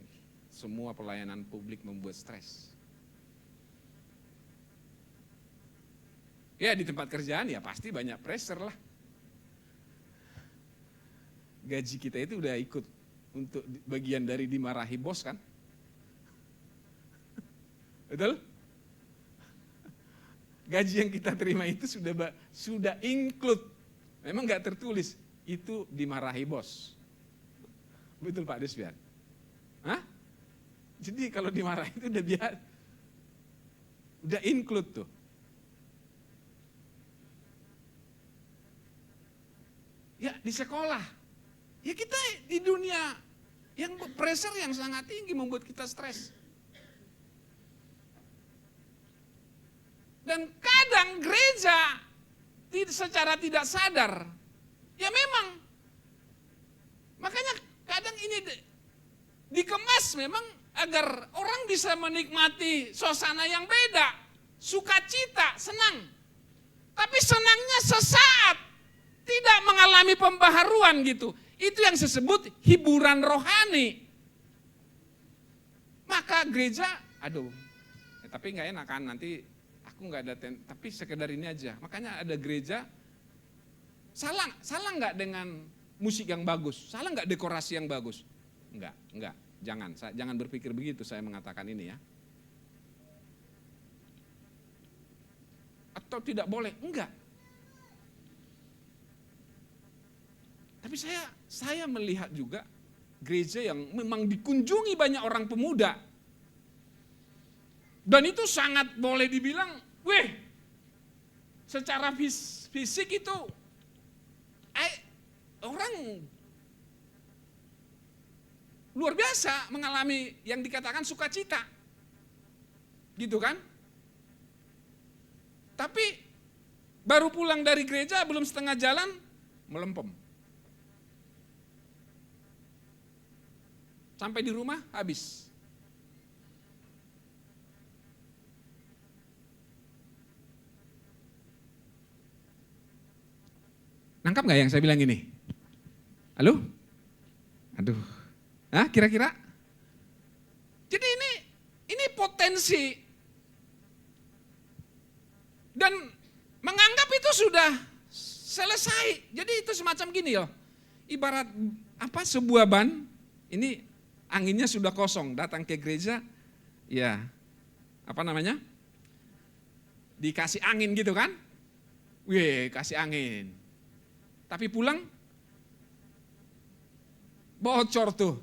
S2: semua pelayanan publik membuat stres. Ya di tempat kerjaan ya pasti banyak pressure lah. Gaji kita itu udah ikut untuk bagian dari dimarahi bos kan? Betul? Gaji yang kita terima itu sudah include, memang nggak tertulis, itu dimarahi bos. Betul Pak Desbian? Hah? Jadi kalau dimarahi itu udah include tuh. Ya di sekolah, ya kita di dunia yang pressure yang sangat tinggi membuat kita stres. Dan kadang gereja secara tidak sadar, ya memang, makanya kadang ini dikemas memang agar orang bisa menikmati suasana yang beda, sukacita, senang. Tapi senangnya sesaat, tidak mengalami pembaharuan gitu. Itu yang disebut hiburan rohani. Maka gereja, tapi nggak enak kan nanti. Nggak ada tapi sekedar ini aja. Makanya ada gereja, salah nggak dengan musik yang bagus, salah nggak dekorasi yang bagus, enggak, jangan berpikir begitu saya mengatakan ini ya. Atau tidak boleh, enggak. Tapi saya melihat juga gereja yang memang dikunjungi banyak orang pemuda. Dan itu sangat boleh dibilang, secara fisik itu orang luar biasa mengalami yang dikatakan sukacita. Gitu kan? Tapi baru pulang dari gereja belum setengah jalan melempem. Sampai di rumah habis. Nangkap nggak yang saya bilang ini? Halo? Aduh. Hah, kira-kira? Jadi ini potensi. Dan menganggap itu sudah selesai. Jadi itu semacam gini loh. Ibarat sebuah ban, ini anginnya sudah kosong, datang ke gereja, ya dikasih angin gitu kan? Kasih angin. Tapi pulang, bocor tuh.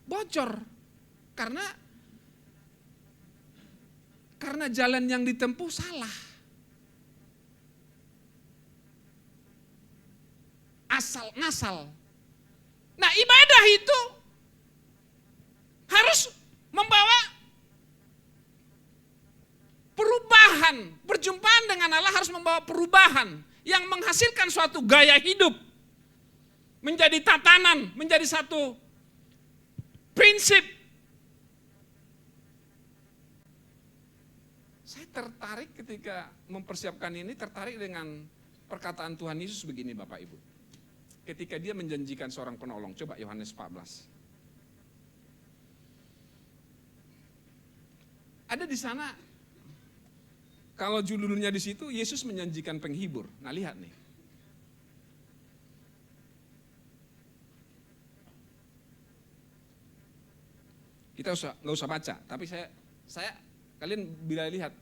S2: Bocor. Karena jalan yang ditempuh salah. Ngasal. Nah ibadah itu harus membawa dengan Allah harus membawa perubahan yang menghasilkan suatu gaya hidup. Menjadi tatanan, menjadi satu prinsip. Saya tertarik ketika mempersiapkan ini, tertarik dengan perkataan Tuhan Yesus begini Bapak Ibu. Ketika dia menjanjikan seorang penolong, coba Yohanes 14. Ada di sana, kalau judulnya di situ, Yesus menjanjikan penghibur. Nah lihat nih. Kita nggak usah baca, tapi saya kalian bila lihat,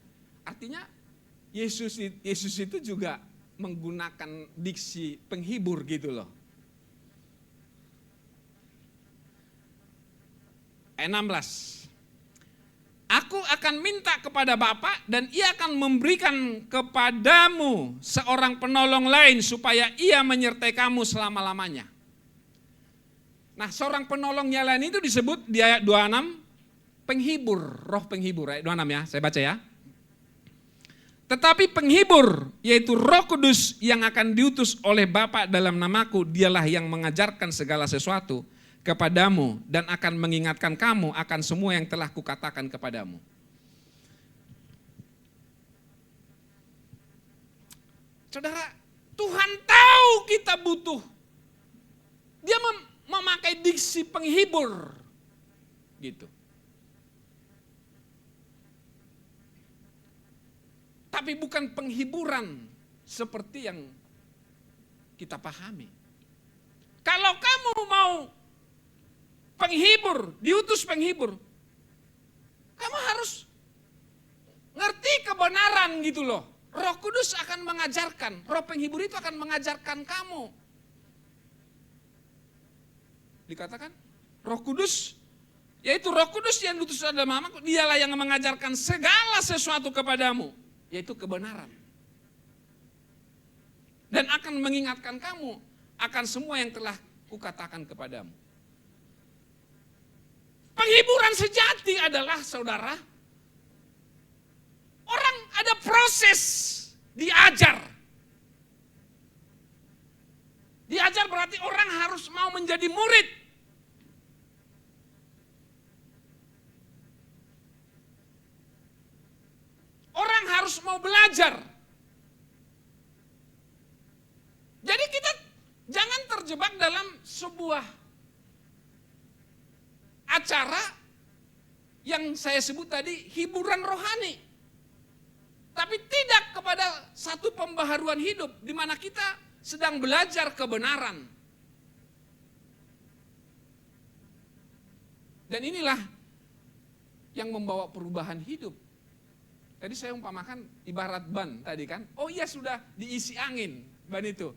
S2: artinya Yesus itu juga menggunakan diksi penghibur gitu loh. Ayat 16. Aku akan minta kepada Bapa dan ia akan memberikan kepadamu seorang penolong lain supaya ia menyertai kamu selama-lamanya. Nah, seorang penolong yang lain itu disebut di ayat 26 penghibur, roh penghibur ayat 26 ya, saya baca ya. Tetapi penghibur yaitu Roh Kudus yang akan diutus oleh Bapa dalam namaku, dialah yang mengajarkan segala sesuatu kepadamu dan akan mengingatkan kamu akan semua yang telah kukatakan kepadamu. Saudara, Tuhan tahu kita butuh. Dia memakai diksi penghibur. Gitu. Tapi bukan penghiburan seperti yang kita pahami. Kalau kamu mau penghibur, diutus penghibur, kamu harus ngerti kebenaran gitu loh. Roh Kudus akan mengajarkan, roh penghibur itu akan mengajarkan kamu. Dikatakan Roh Kudus, yaitu Roh Kudus yang diutus dalam namaku, dialah yang mengajarkan segala sesuatu kepadamu, yaitu kebenaran. Dan akan mengingatkan kamu akan semua yang telah kukatakan kepadamu. Penghiburan sejati adalah, saudara, orang ada proses diajar. Diajar berarti orang harus mau menjadi murid. Orang harus mau belajar. Jadi kita jangan terjebak dalam sebuah acara yang saya sebut tadi hiburan rohani. Tapi tidak kepada satu pembaharuan hidup di mana kita sedang belajar kebenaran. Dan inilah yang membawa perubahan hidup. Tadi saya umpamakan ibarat ban tadi kan. Oh iya sudah diisi angin ban itu.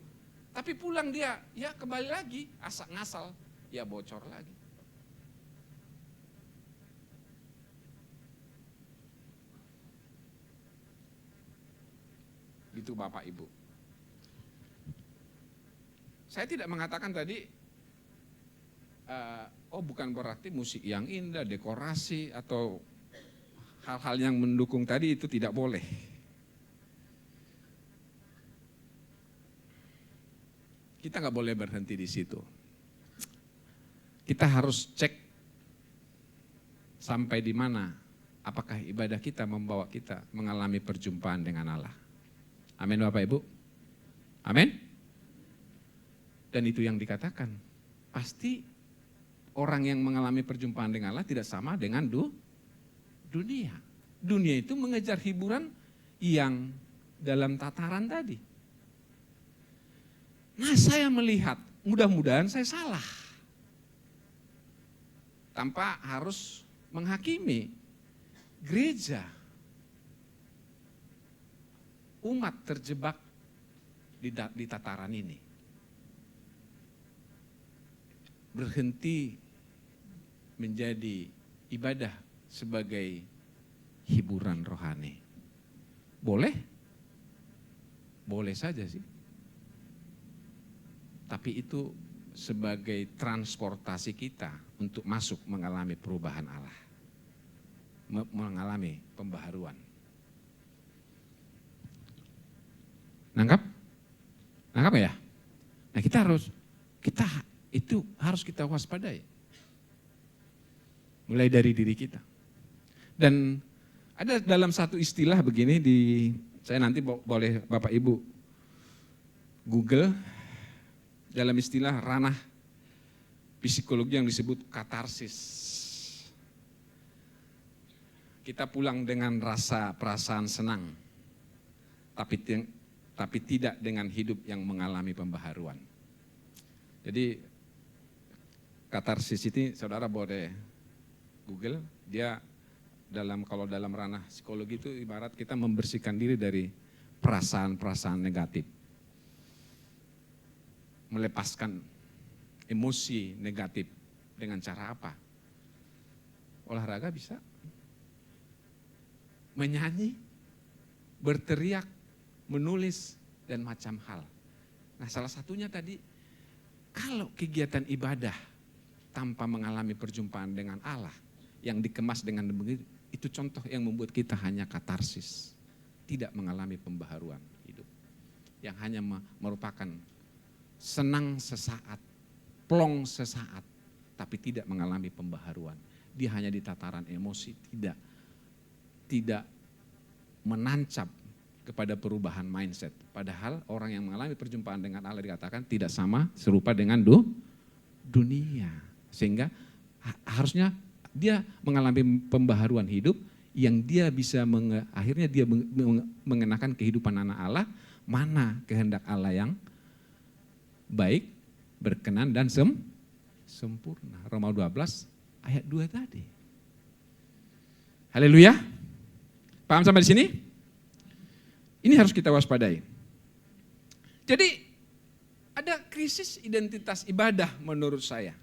S2: Tapi pulang dia, ya kembali lagi asak ngasal, ya bocor lagi. Gitu Bapak Ibu. Saya tidak mengatakan tadi, bukan berarti musik yang indah, dekorasi atau hal-hal yang mendukung tadi itu tidak boleh. Kita nggak boleh berhenti di situ. Kita harus cek sampai di mana, apakah ibadah kita membawa kita mengalami perjumpaan dengan Allah. Amin Bapak Ibu. Amin. Dan itu yang dikatakan, pasti orang yang mengalami perjumpaan dengan Allah tidak sama dengan dunia. Dunia itu mengejar hiburan yang dalam tataran tadi. Nah saya melihat, mudah-mudahan saya salah. Tanpa harus menghakimi gereja. Umat terjebak di tataran ini. Berhenti menjadi ibadah sebagai hiburan rohani. Boleh? Boleh saja sih. Tapi itu sebagai transportasi kita untuk masuk mengalami perubahan Allah. Mengalami pembaharuan. Nangkap? Nangkap ya? Nah kita harus kita waspadai. Mulai dari diri kita. Dan ada dalam satu istilah begini saya nanti boleh Bapak Ibu Google dalam istilah ranah psikologi yang disebut katarsis. Kita pulang dengan rasa perasaan senang, tapi tidak dengan hidup yang mengalami pembaharuan. Jadi katarsis ini saudara boleh Google, dia kalau dalam ranah psikologi itu ibarat kita membersihkan diri dari perasaan-perasaan negatif. Melepaskan emosi negatif dengan cara apa? Olahraga bisa. Menyanyi, berteriak, menulis, dan macam hal. Nah salah satunya tadi, kalau kegiatan ibadah tanpa mengalami perjumpaan dengan Allah, yang dikemas dengan begitu, itu contoh yang membuat kita hanya katarsis, tidak mengalami pembaharuan hidup. Yang hanya merupakan senang sesaat, plong sesaat, tapi tidak mengalami pembaharuan. Dia hanya di tataran emosi, tidak menancap kepada perubahan mindset. Padahal orang yang mengalami perjumpaan dengan Allah dikatakan tidak sama serupa dengan dunia. Sehingga harusnya dia mengalami pembaharuan hidup yang dia bisa akhirnya dia mengenakan kehidupan anak Allah, mana kehendak Allah yang baik, berkenan dan sempurna. Roma 12 ayat 2 tadi. Haleluya. Paham sampai di sini? Ini harus kita waspadai. Jadi ada krisis identitas ibadah menurut saya.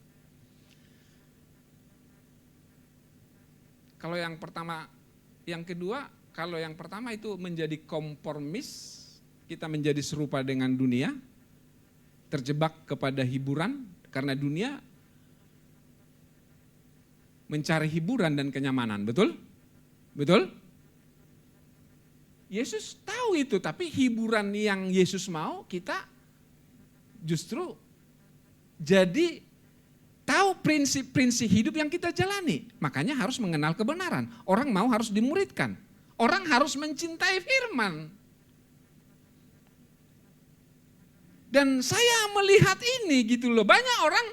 S2: Kalau yang pertama itu menjadi konformis, kita menjadi serupa dengan dunia, terjebak kepada hiburan, karena dunia mencari hiburan dan kenyamanan, betul? Betul? Yesus tahu itu, tapi hiburan yang Yesus mau kita justru jadi tahu prinsip-prinsip hidup yang kita jalani. Makanya harus mengenal kebenaran. Orang mau harus dimuridkan. Orang harus mencintai firman. Dan saya melihat ini gitu loh, banyak orang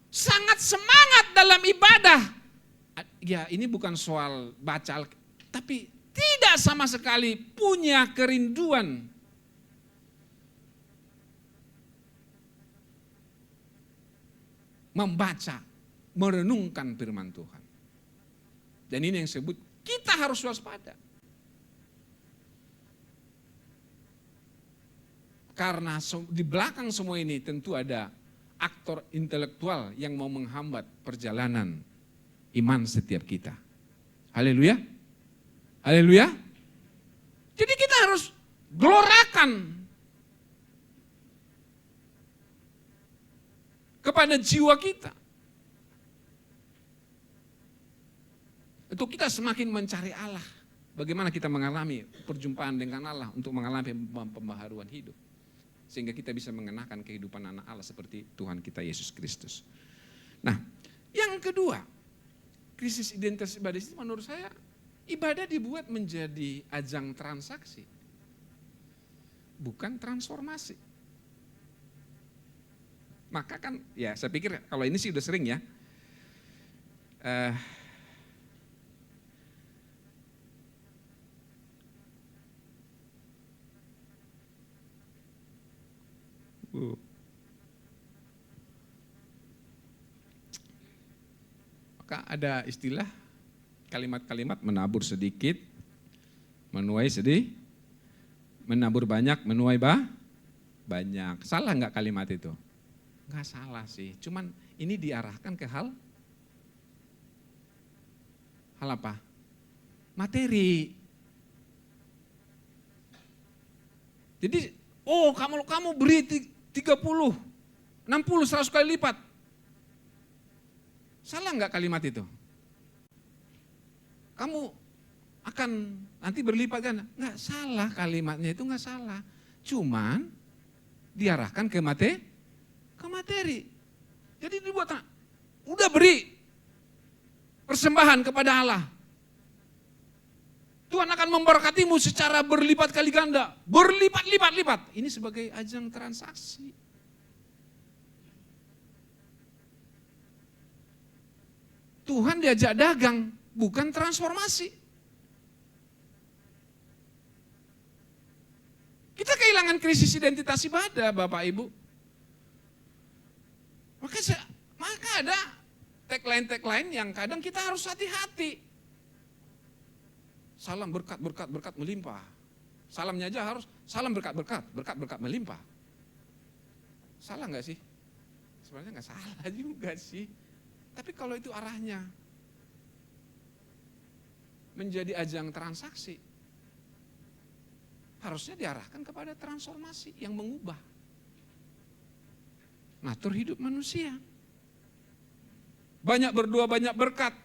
S2: sangat semangat dalam ibadah. Ya ini bukan soal baca, tapi tidak sama sekali punya kerinduan membaca, merenungkan firman Tuhan. Dan ini yang disebut kita harus waspada. Karena di belakang semua ini tentu ada aktor intelektual yang mau menghambat perjalanan iman setiap kita. Haleluya. Haleluya. Jadi kita harus gelorakan kepada jiwa kita. Untuk kita semakin mencari Allah. Bagaimana kita mengalami perjumpaan dengan Allah untuk mengalami pembaharuan hidup. Sehingga kita bisa mengenakan kehidupan anak Allah seperti Tuhan kita Yesus Kristus. Nah, yang kedua, krisis identitas ibadah itu menurut saya, ibadah dibuat menjadi ajang transaksi, bukan transformasi. Maka kan, ya saya pikir kalau ini sih udah sering ya, maka ada istilah kalimat-kalimat menabur sedikit, menuai sedih, menabur banyak, menuai banyak. Salah nggak kalimat itu? Nggak salah sih, cuman ini diarahkan ke hal apa? Materi. Jadi, kamu beri 30, 60, 100 kali lipat. Salah nggak kalimat itu? Kamu akan nanti berlipat kan? Nggak salah kalimatnya itu, nggak salah. cuman diarahkan ke materi. Jadi dibuat, udah beri persembahan kepada Allah. Tuhan akan memberkatimu secara berlipat kali ganda, berlipat-lipat-lipat. Ini sebagai ajang transaksi. Tuhan diajak dagang, bukan transformasi. Kita kehilangan krisis identitas ibadah, Bapak Ibu. Maka ada tagline-tagline yang kadang kita harus hati-hati. Salam berkat, berkat, berkat melimpah. Salamnya aja harus, salam berkat, berkat, berkat, berkat melimpah. Salah nggak sih? Sebenarnya nggak salah juga sih. Tapi kalau itu arahnya menjadi ajang transaksi, harusnya diarahkan kepada transformasi yang mengubah natur hidup manusia. Banyak berdoa, banyak berkat.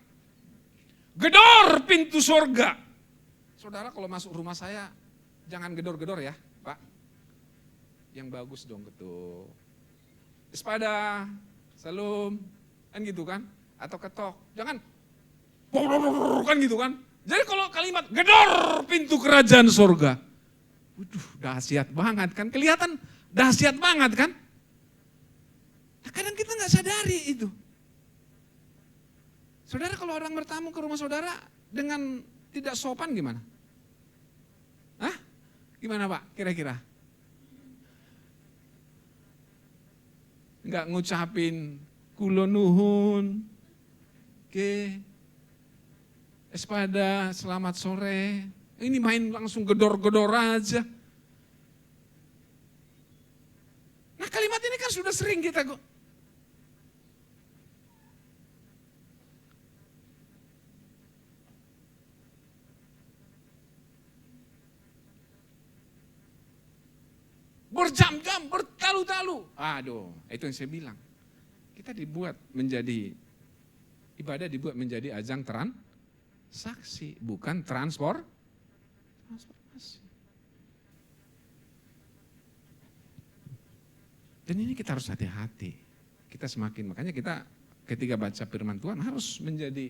S2: Gedor pintu surga. Saudara kalau masuk rumah saya, jangan gedor-gedor ya, Pak. Yang bagus dong gitu. Ispada, salam, kan gitu kan? Atau ketok, jangan kan gitu kan? Jadi kalau kalimat gedor pintu kerajaan surga, waduh dahsyat banget kan? Kelihatan dahsyat banget kan? Nah, kadang kita nggak sadari itu. Saudara kalau orang bertamu ke rumah saudara dengan tidak sopan gimana? Hah? Gimana Pak kira-kira? Nggak ngucapin kula nuhun, espada, selamat sore. Ini main langsung gedor-gedor aja. Nah kalimat ini kan sudah sering kita berjam-jam, bertalu-talu. Aduh, itu yang saya bilang. Kita dibuat menjadi, ibadah dibuat menjadi ajang transaksi, bukan transformasi. Dan ini kita harus hati-hati. Kita makanya kita ketika baca firman Tuhan harus menjadi,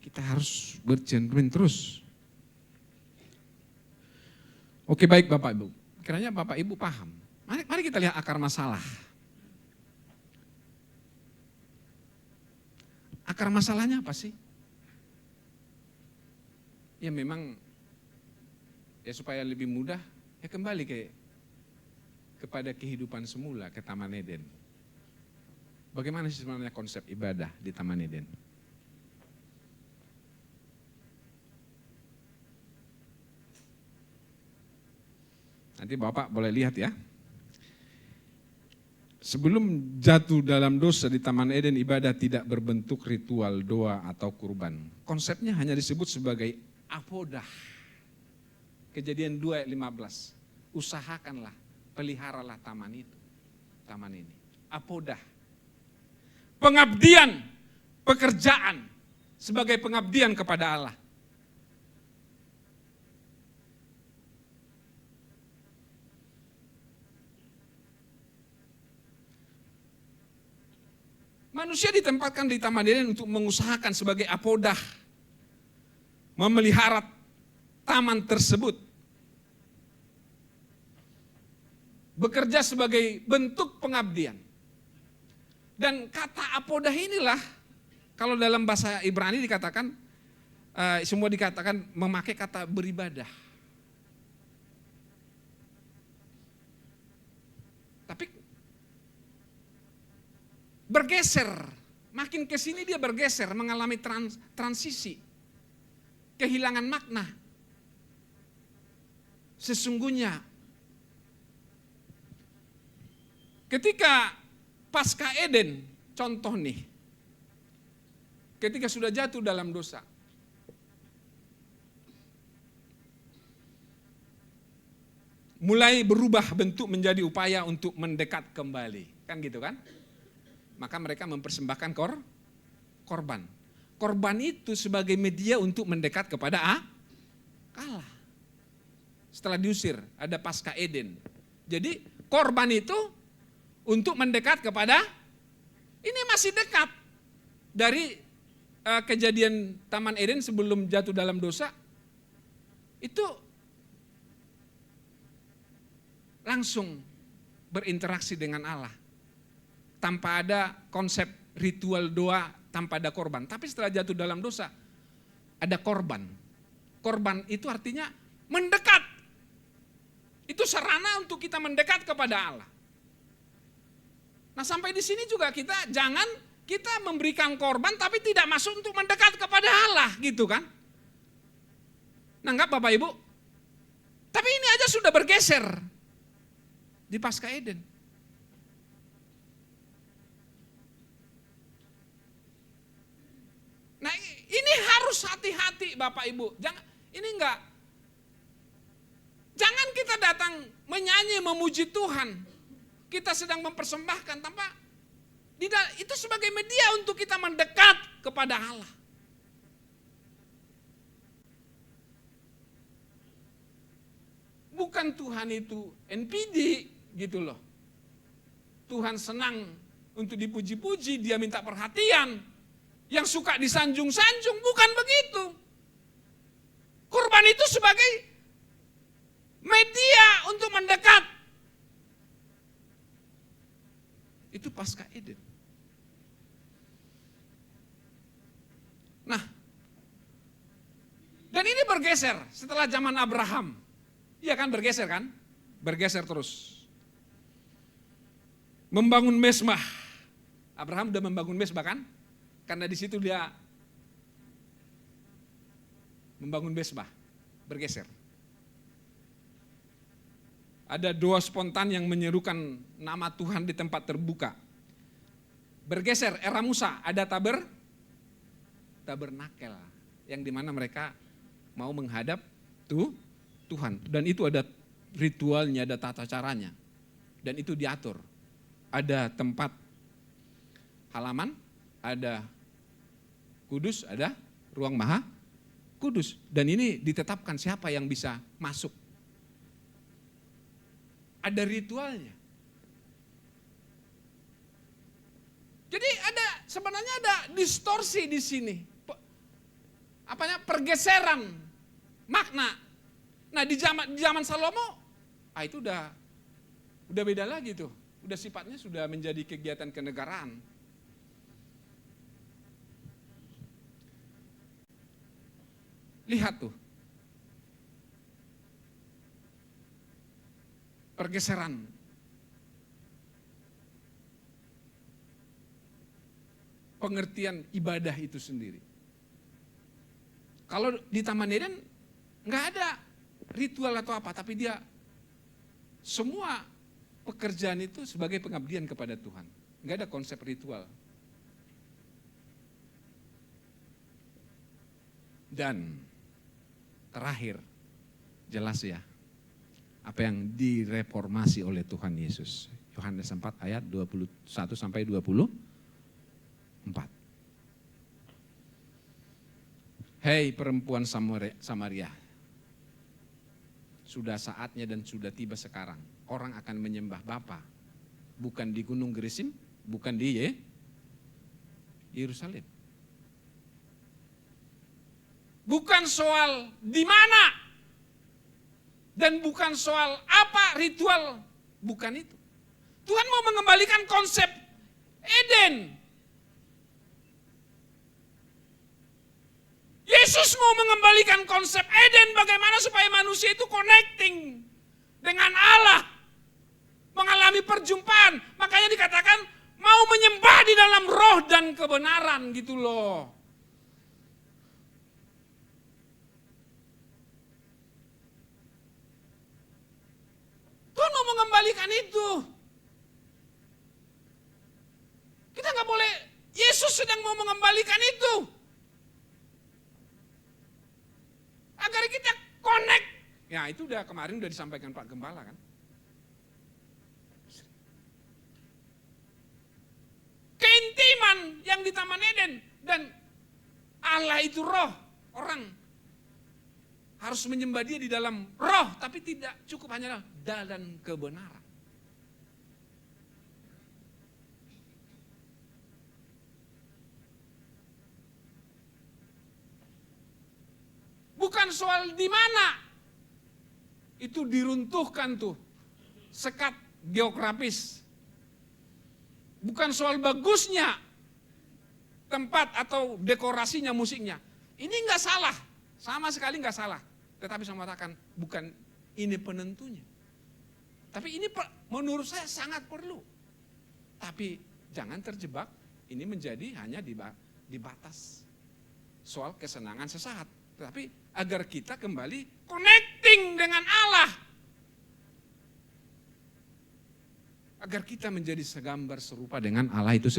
S2: kita harus bercermin terus. Oke baik Bapak Ibu. Kiranya Bapak Ibu paham. Mari kita lihat akar masalah. Akar masalahnya apa sih? Ya memang ya supaya lebih mudah ya kembali kepada kehidupan semula ke Taman Eden. Bagaimana sih sebenarnya konsep ibadah di Taman Eden? Nanti Bapak boleh lihat ya. Sebelum jatuh dalam dosa di Taman Eden, ibadah tidak berbentuk ritual, doa, atau kurban. Konsepnya hanya disebut sebagai apodah. Kejadian 2 ayat 15. Usahakanlah, peliharalah taman itu. Taman ini. Apodah. Pengabdian, pekerjaan sebagai pengabdian kepada Allah. Manusia ditempatkan di Taman Eden untuk mengusahakan sebagai apodah, memelihara taman tersebut, bekerja sebagai bentuk pengabdian. Dan kata apodah inilah, kalau dalam bahasa Ibrani dikatakan, semua dikatakan memakai kata beribadah. Tapi bergeser, makin ke sini dia bergeser, mengalami transisi, kehilangan makna. Sesungguhnya, ketika pasca Eden, contoh nih, ketika sudah jatuh dalam dosa, mulai berubah bentuk menjadi upaya untuk mendekat kembali, kan gitu kan? Maka mereka mempersembahkan korban. Korban itu sebagai media untuk mendekat kepada Allah. setelah diusir, ada Pasca Eden. Jadi korban itu untuk mendekat kepada, ini masih dekat dari kejadian Taman Eden sebelum jatuh dalam dosa, itu langsung berinteraksi dengan Allah. Tanpa ada konsep ritual doa, tanpa ada korban. Tapi setelah jatuh dalam dosa, ada korban. Korban itu artinya mendekat. Itu sarana untuk kita mendekat kepada Allah. Nah, sampai di sini juga jangan kita memberikan korban tapi tidak masuk untuk mendekat kepada Allah, gitu kan? Nanggap Bapak Ibu? Tapi ini aja sudah bergeser di Pasca Eden. Nah, ini harus hati-hati Bapak Ibu. Jangan kita datang menyanyi memuji Tuhan. Kita sedang mempersembahkan tanpa itu sebagai media untuk kita mendekat kepada Allah. Bukan Tuhan itu NPD gitu loh. Tuhan senang untuk dipuji-puji, dia minta perhatian. Yang suka disanjung-sanjung, bukan begitu. Kurban itu sebagai media untuk mendekat. Itu Pasca Eden. Nah, dan ini bergeser setelah zaman Abraham. Iya kan, bergeser kan? Bergeser terus. Membangun mezbah. Abraham udah membangun mezbah kan? Karena di situ dia membangun mezbah, bergeser. Ada doa spontan yang menyerukan nama Tuhan di tempat terbuka. Bergeser, era Musa, ada tabernakel, yang dimana mereka mau menghadap Tuhan. Dan itu ada ritualnya, ada tata caranya. Dan itu diatur. Ada tempat halaman, ada kudus, ada ruang maha kudus. Dan ini ditetapkan siapa yang bisa masuk. Ada ritualnya. Jadi sebenarnya ada distorsi di sini. Pergeseran makna. Nah, di zaman Salomo, itu udah beda lagi tuh. Udah sifatnya sudah menjadi kegiatan kenegaraan. Lihat tuh. Pergeseran. Pengertian ibadah itu sendiri. Kalau di Taman Eden nggak ada ritual atau apa, tapi dia semua pekerjaan itu sebagai pengabdian kepada Tuhan. Nggak ada konsep ritual. Dan terakhir, jelas ya, apa yang direformasi oleh Tuhan Yesus. Yohanes 4 ayat 21 sampai 24. Hei perempuan Samaria, sudah saatnya dan sudah tiba sekarang. Orang akan menyembah Bapa, bukan di Gunung Gerizim, bukan di Yerusalem. Bukan soal di mana dan bukan soal apa ritual, bukan itu. Tuhan mau mengembalikan konsep Eden. Yesus mau mengembalikan konsep Eden, bagaimana supaya manusia itu connecting dengan Allah, mengalami perjumpaan. Makanya dikatakan mau menyembah di dalam roh dan kebenaran gitu loh. Tuhan mau mengembalikan itu. Kita nggak boleh, Yesus sedang mau mengembalikan itu. Agar kita connect. Ya itu kemarin udah disampaikan Pak Gembala kan. Keintiman yang di Taman Eden. Dan Allah itu roh. Orang harus menyembah Dia di dalam roh, tapi tidak cukup hanya dalam kebenaran. Bukan soal di mana itu diruntuhkan tuh sekat geografis. Bukan soal bagusnya tempat atau dekorasinya musiknya. Ini enggak salah, sama sekali enggak salah. Tetapi saya mengatakan bukan ini penentunya. Tapi ini menurut saya sangat perlu. Tapi jangan terjebak ini menjadi hanya di batas soal kesenangan sesaat. Tapi agar kita kembali connecting dengan Allah. Agar kita menjadi segambar serupa dengan Allah itu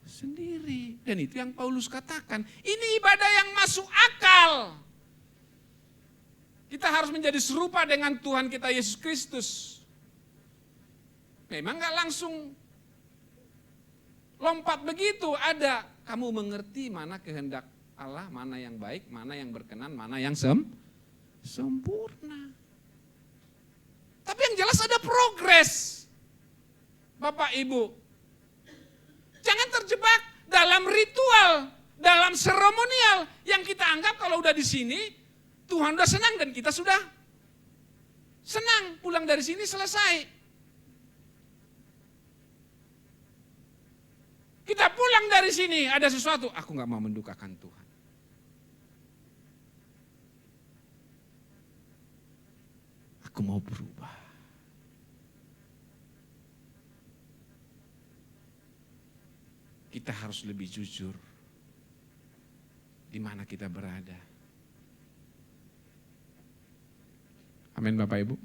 S2: sendiri. Dan itu yang Paulus katakan. Ini ibadah yang masuk akal. Kita harus menjadi serupa dengan Tuhan kita Yesus Kristus. Memang gak langsung lompat begitu. Ada, kamu mengerti mana kehendak Allah, mana yang baik, mana yang berkenan, mana yang sempurna. Tapi yang jelas ada progres. Bapak Ibu, jangan terjebak dalam ritual, dalam seremonial yang kita anggap kalau udah di sini Tuhan udah senang dan kita sudah senang, pulang dari sini selesai. Kita pulang dari sini ada sesuatu, aku nggak mau mendukakan Tuhan. Aku mau berubah. Kita harus lebih jujur di mana kita berada. Amin Bapak Ibu.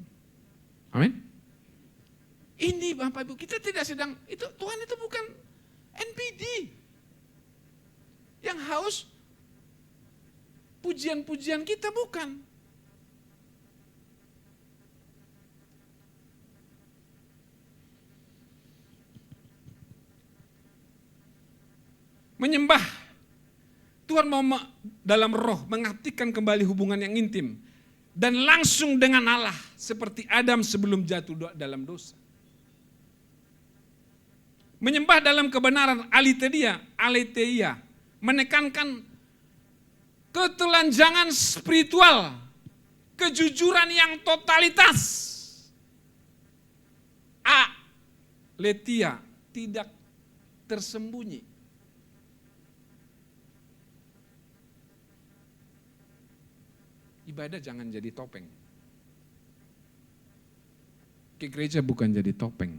S2: Amin. Ini Bapak Ibu, kita tidak sedang, itu Tuhan itu bukan NPD yang haus pujian-pujian kita, bukan. Menyembah Tuhan mau dalam roh mengaktifkan kembali hubungan yang intim dan langsung dengan Allah seperti Adam sebelum jatuh dalam dosa. Menyembah dalam kebenaran aletheia, menekankan ketelanjangan spiritual, kejujuran yang totalitas. Aletheia, tidak tersembunyi. Ibadah jangan jadi topeng. Ke gereja bukan jadi topeng.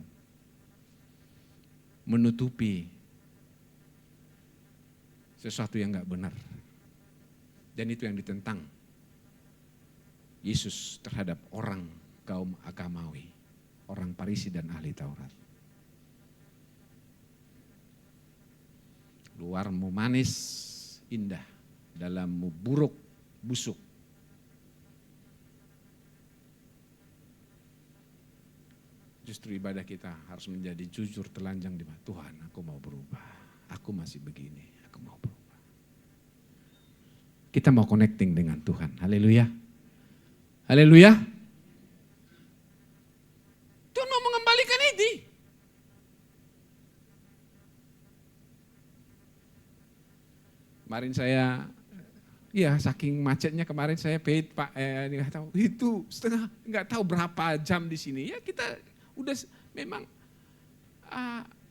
S2: Menutupi sesuatu yang gak benar. Dan itu yang ditentang Yesus terhadap orang kaum agamawi, orang Farisi dan ahli Taurat. Luarmu manis, indah, dalammu buruk, busuk. Justru ibadah kita harus menjadi jujur, telanjang di mata Tuhan. Aku mau berubah, aku masih begini, aku mau berubah. Kita mau connecting dengan Tuhan, haleluya. Haleluya. Tuhan mau mengembalikan ini. Kemarin saya, ya saking macetnya kemarin saya paid Pak, nggak tahu itu setengah, nggak tahu berapa jam di sini. Ya kita udah memang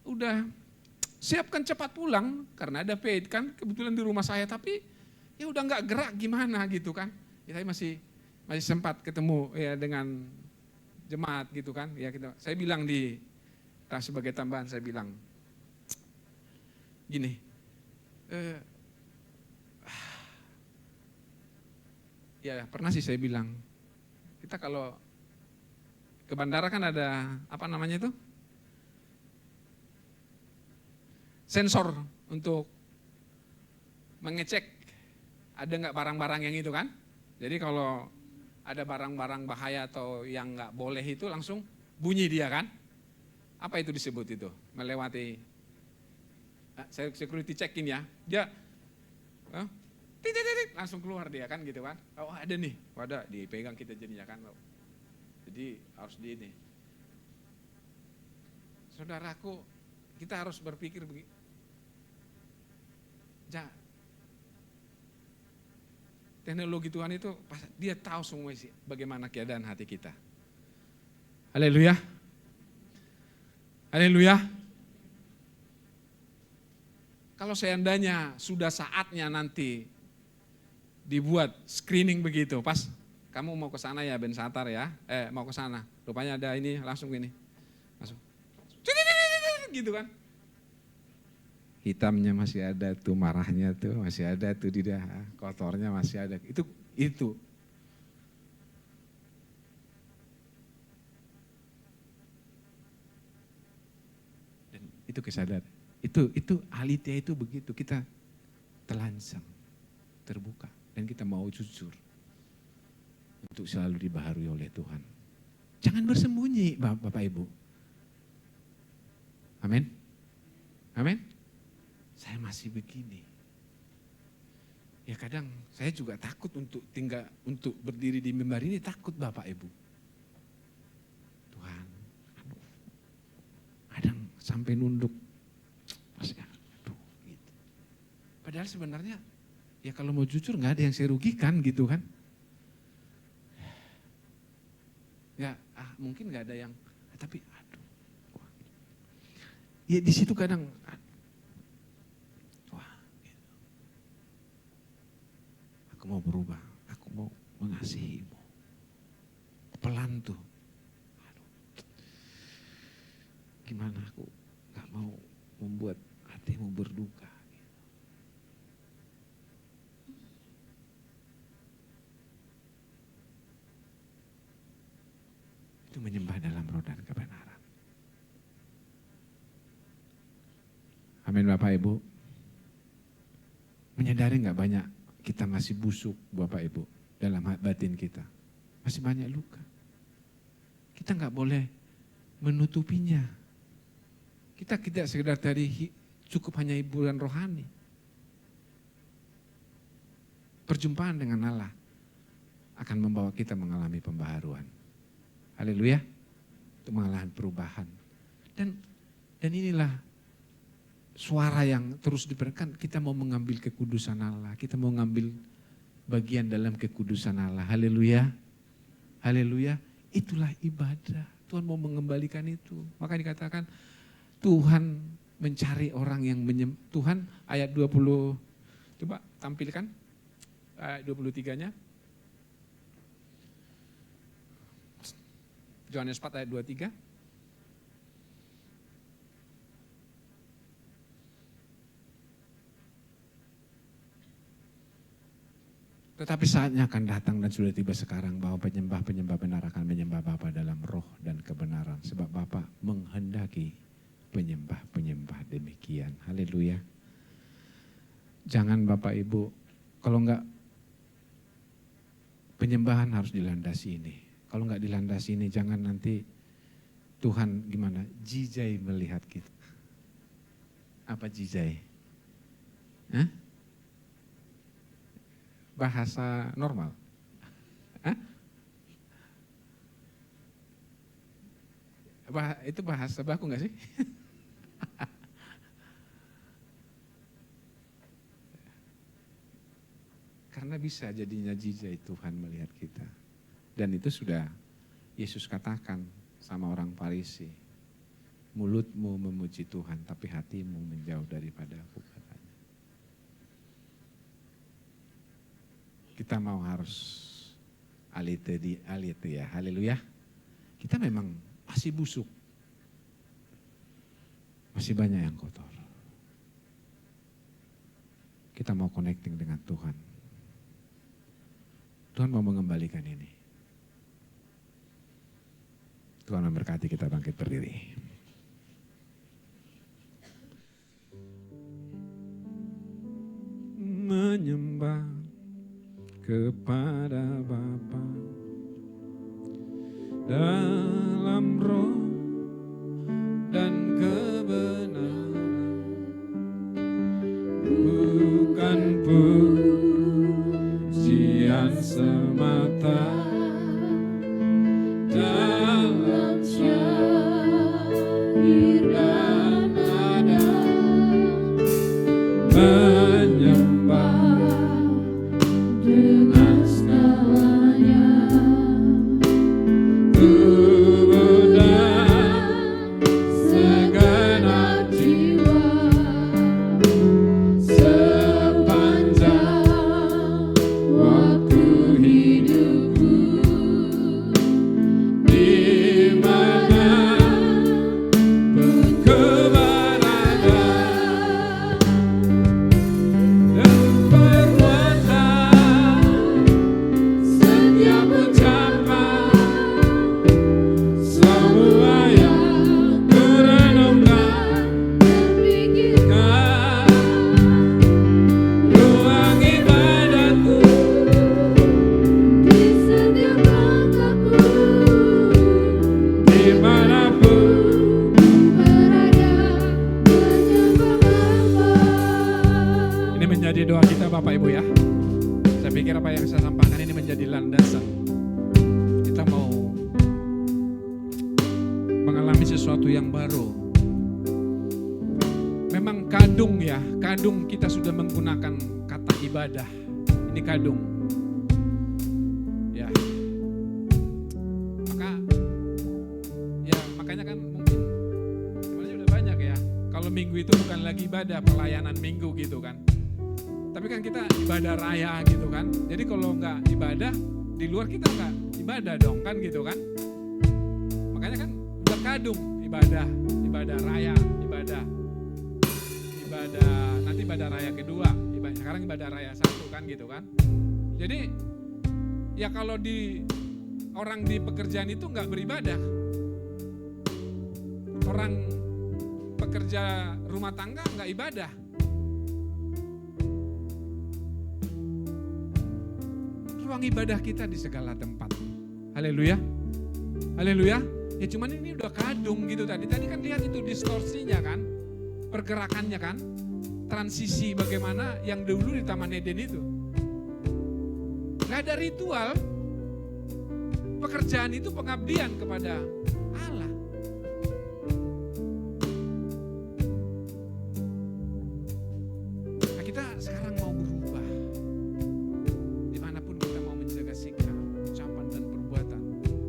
S2: udah siapkan cepat pulang karena ada paid kan kebetulan di rumah saya, tapi ya udah nggak gerak gimana gitu kan. Ya, saya masih sempat ketemu ya dengan jemaat gitu kan. Ya saya bilang sebagai tambahan saya bilang gini, ya pernah sih saya bilang kita kalau ke bandara kan ada apa namanya itu? Sensor untuk mengecek ada nggak barang-barang yang itu kan. Jadi kalau ada barang-barang bahaya atau yang nggak boleh itu langsung bunyi dia kan. Apa itu disebut itu? Melewati security check-in ya. Dia langsung keluar dia kan gitu kan. Oh ada nih, wadah dipegang kita jadinya kan. Jadi harus di ini. Saudaraku, kita harus berpikir begini. Teknologi Tuhan itu dia tahu semua isi bagaimana keadaan hati kita. Haleluya. Haleluya. Kalau seandainya sudah saatnya nanti dibuat screening begitu, pas kamu mau ke sana ya Ben Satar ya, mau ke sana, rupanya ada ini langsung gini, langsung, gitu kan? Hitamnya masih ada tuh, marahnya tuh masih ada tuh, kotornya masih ada, itu. Dan itu kesadaran, itu alitia itu begitu, kita telanjang, terbuka, dan kita mau jujur untuk selalu dibaharui oleh Tuhan. Jangan bersembunyi Bapak Ibu. Amin. Amin. Saya masih begini. Ya kadang saya juga takut untuk berdiri di mimbar ini, takut Bapak Ibu. Tuhan, kadang sampai nunduk. Gitu. Padahal sebenarnya ya kalau mau jujur nggak ada yang saya rugikan gitu kan. Ya mungkin nggak ada yang, tapi aduh. Ya di situ kadang, aku mau berubah, aku mau mengasihimu. Pelan tuh. Aduh. Gimana aku nggak mau membuat hatimu berduka. Itu menyembah dalam roh dan kebenaran. Amin Bapak Ibu. Menyadari nggak banyak kita masih busuk Bapak Ibu dalam batin kita. Masih banyak luka. Kita nggak boleh menutupinya. Kita tidak sekedar dari cukup hanya hiburan rohani. Perjumpaan dengan Allah akan membawa kita mengalami pembaharuan. Haleluya. Untuk mengalami perubahan. Dan inilah suara yang terus diberikan, kita mau mengambil kekudusan Allah, kita mau mengambil bagian dalam kekudusan Allah. Haleluya. Haleluya. Itulah ibadah. Tuhan mau mengembalikan itu. Maka dikatakan Tuhan mencari orang yang Tuhan ayat 20, coba tampilkan ayat 23-nya. Yohanes 4 ayat 23. Tetapi saatnya akan datang dan sudah tiba sekarang bahwa penyembah-penyembah benar akan menyembah Bapa dalam roh dan kebenaran. Sebab Bapa menghendaki penyembah-penyembah demikian. Haleluya. Jangan Bapak Ibu, kalau enggak penyembahan harus dilandasi ini. Kalau enggak dilandasi ini jangan nanti Tuhan gimana? Jijai melihat kita. Apa jijai? Hah? Bahasa normal. Hah? Itu bahasa baku gak sih? Karena bisa jadinya jijai Tuhan melihat kita. Dan itu sudah Yesus katakan sama orang Farisi. Mulutmu memuji Tuhan tapi hatimu menjauh daripada aku, katanya. Kita mau harus alite ya, haleluya. Kita memang masih busuk. Masih banyak yang kotor. Kita mau connecting dengan Tuhan. Tuhan mau mengembalikan ini. Tuhan memberkati, kita bangkit berdiri. Menyembah kepada Bapa dalam roh dan kebenaran, bukan segenap jiwa sepanjang waktu hidupku, di mana pun ku berada, dan perbuatan setiap ucapan, semua yang ku renungkan, pikirkan, ruang ibadatku,
S1: Di setiap langkahku
S2: dimanapun
S1: berada menyembah.
S4: Ini menjadi doa kita Bapak Ibu ya. Saya pikir apa yang saya sampaikan ini menjadi landasan. Kita mau mengalami sesuatu yang baru. Memang kadung ya, kadung kita sudah menggunakan kata ibadah. Ini kadung. Ya. Makanya kan mungkin sebenarnya udah banyak ya. Kalau minggu itu bukan lagi ibadah, pelayanan minggu gitu kan. Tapi kan kita ibadah raya gitu kan. Jadi kalau nggak ibadah, di luar kita nggak ibadah dong kan gitu kan. Makanya kan udah kadung ibadah raya, ibadah, nanti ibadah raya kedua, sekarang ibadah raya satu kan gitu kan. Jadi ya kalau orang di pekerjaan itu nggak beribadah, orang pekerja rumah tangga nggak ibadah. Ruang ibadah kita di segala tempat. Haleluya. Haleluya. Ya cuman ini udah kadung gitu tadi. Tadi kan lihat itu distorsinya kan. Pergerakannya kan. Transisi bagaimana yang dulu di Taman Eden itu. Gak ada ritual. Pekerjaan itu pengabdian kepada Allah. Nah, kita sekarang mau berubah. Dimanapun kita mau menjaga sikap, ucapan dan perbuatan,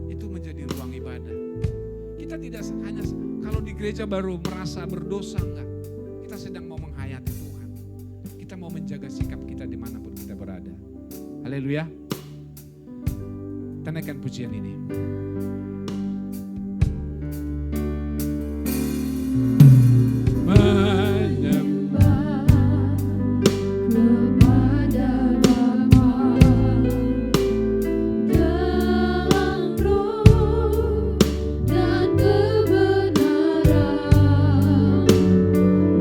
S4: itu menjadi ruang ibadah. Kita tidak hanya kalau di gereja baru merasa berdosa, enggak. Kita sedang mau menghayati Tuhan. Kita mau menjaga sikap kita dimanapun kita berada. Haleluya. Kita naikkan pujian ini.
S1: Menyembah kepada Bapa dalam roh dan kebenaran,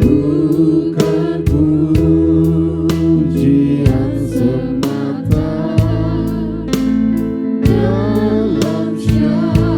S2: bukan pujian semata dalam syariat.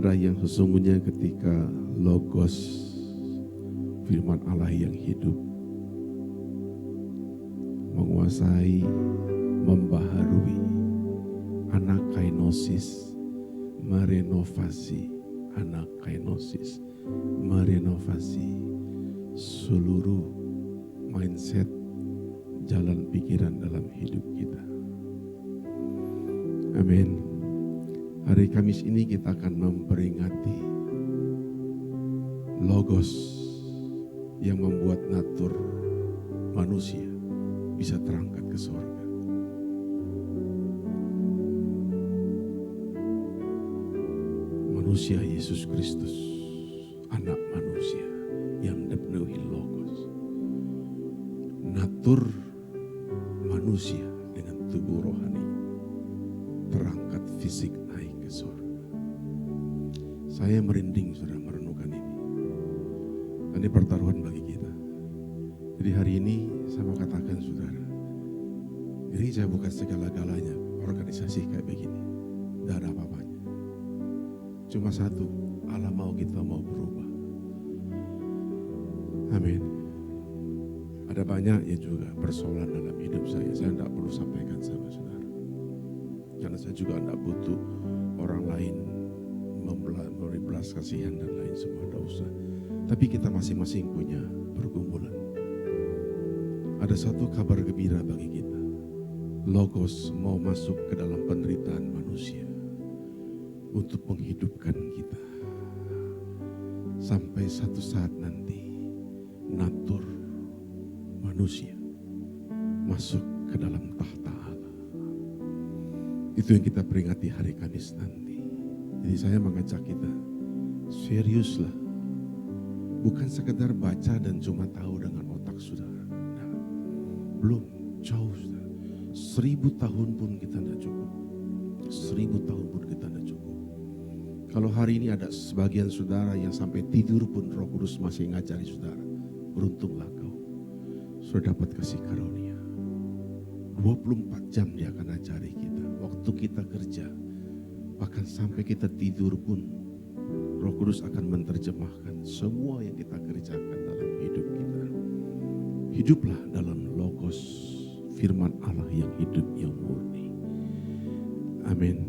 S5: Saudara, yang sesungguhnya ketika Logos firman Allah yang hidup menguasai, membaharui, anakainosis, merenovasi, anakainosis, merenovasi seluruh mindset, jalan pikiran dalam hidup kita. Amin. Hari Kamis ini kita akan memperingati Logos yang membuat natur manusia bisa terangkat ke surga. Manusia Yesus Kristus, anak manusia yang dipenuhi Logos. Natur manusia dengan tubuh rohani terangkat fisik naik ke surga. Saya merinding saudara merenungkan ini. Ini pertaruhan bagi kita. Jadi hari ini saya mau katakan saudara, gereja bukan segala-galanya organisasi kayak begini. Tidak ada apa-apanya. Cuma satu, Allah mau kita mau berubah. Amin. Ada banyak ya juga persoalan dalam hidup saya tidak perlu sampaikan sama saudara. Karena saya juga tidak butuh orang lain memberi belas kasihan dan lain semua, tidak usah. Tapi kita masing-masing punya pergumulan. Ada satu kabar gembira bagi kita. Logos mau masuk ke dalam penderitaan manusia untuk menghidupkan kita. Sampai satu saat nanti natur manusia masuk ke dalam tahta Allah. Itu yang kita peringati hari Kamis nanti. Jadi saya mengajak kita, seriuslah. Bukan sekedar baca dan cuma tahu dengan otak saudara. Nah, belum, jauh saudara. 1000 tahun pun kita tidak cukup. 1000 tahun pun kita tidak cukup. Kalau hari ini ada sebagian saudara yang sampai tidur pun Roh Kudus masih ngajari saudara, beruntunglah kau. Sudah dapat kasih karunia. 24 jam dia akan ajari kita. Waktu kita kerja, bahkan sampai kita tidur pun Roh Kudus akan menerjemahkan semua yang kita kerjakan dalam hidup kita. Hiduplah dalam Logos firman Allah yang hidup, yang murni. Amin.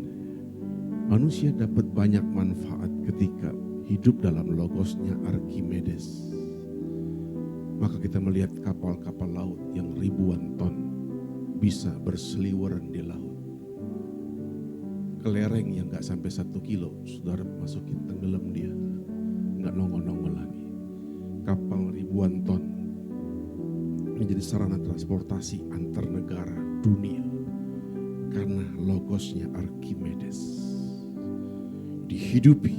S5: Manusia dapat banyak manfaat ketika hidup dalam Logosnya Arkimedes. Maka kita melihat kapal-kapal laut yang ribuan ton bisa berseliweran di laut. Kelereng yang gak sampai 1 kilo, saudara masukin tenggelam dia, gak nongol-nongol lagi. Kapal ribuan ton menjadi sarana transportasi antar negara dunia karena Logosnya Arkimedes dihidupi.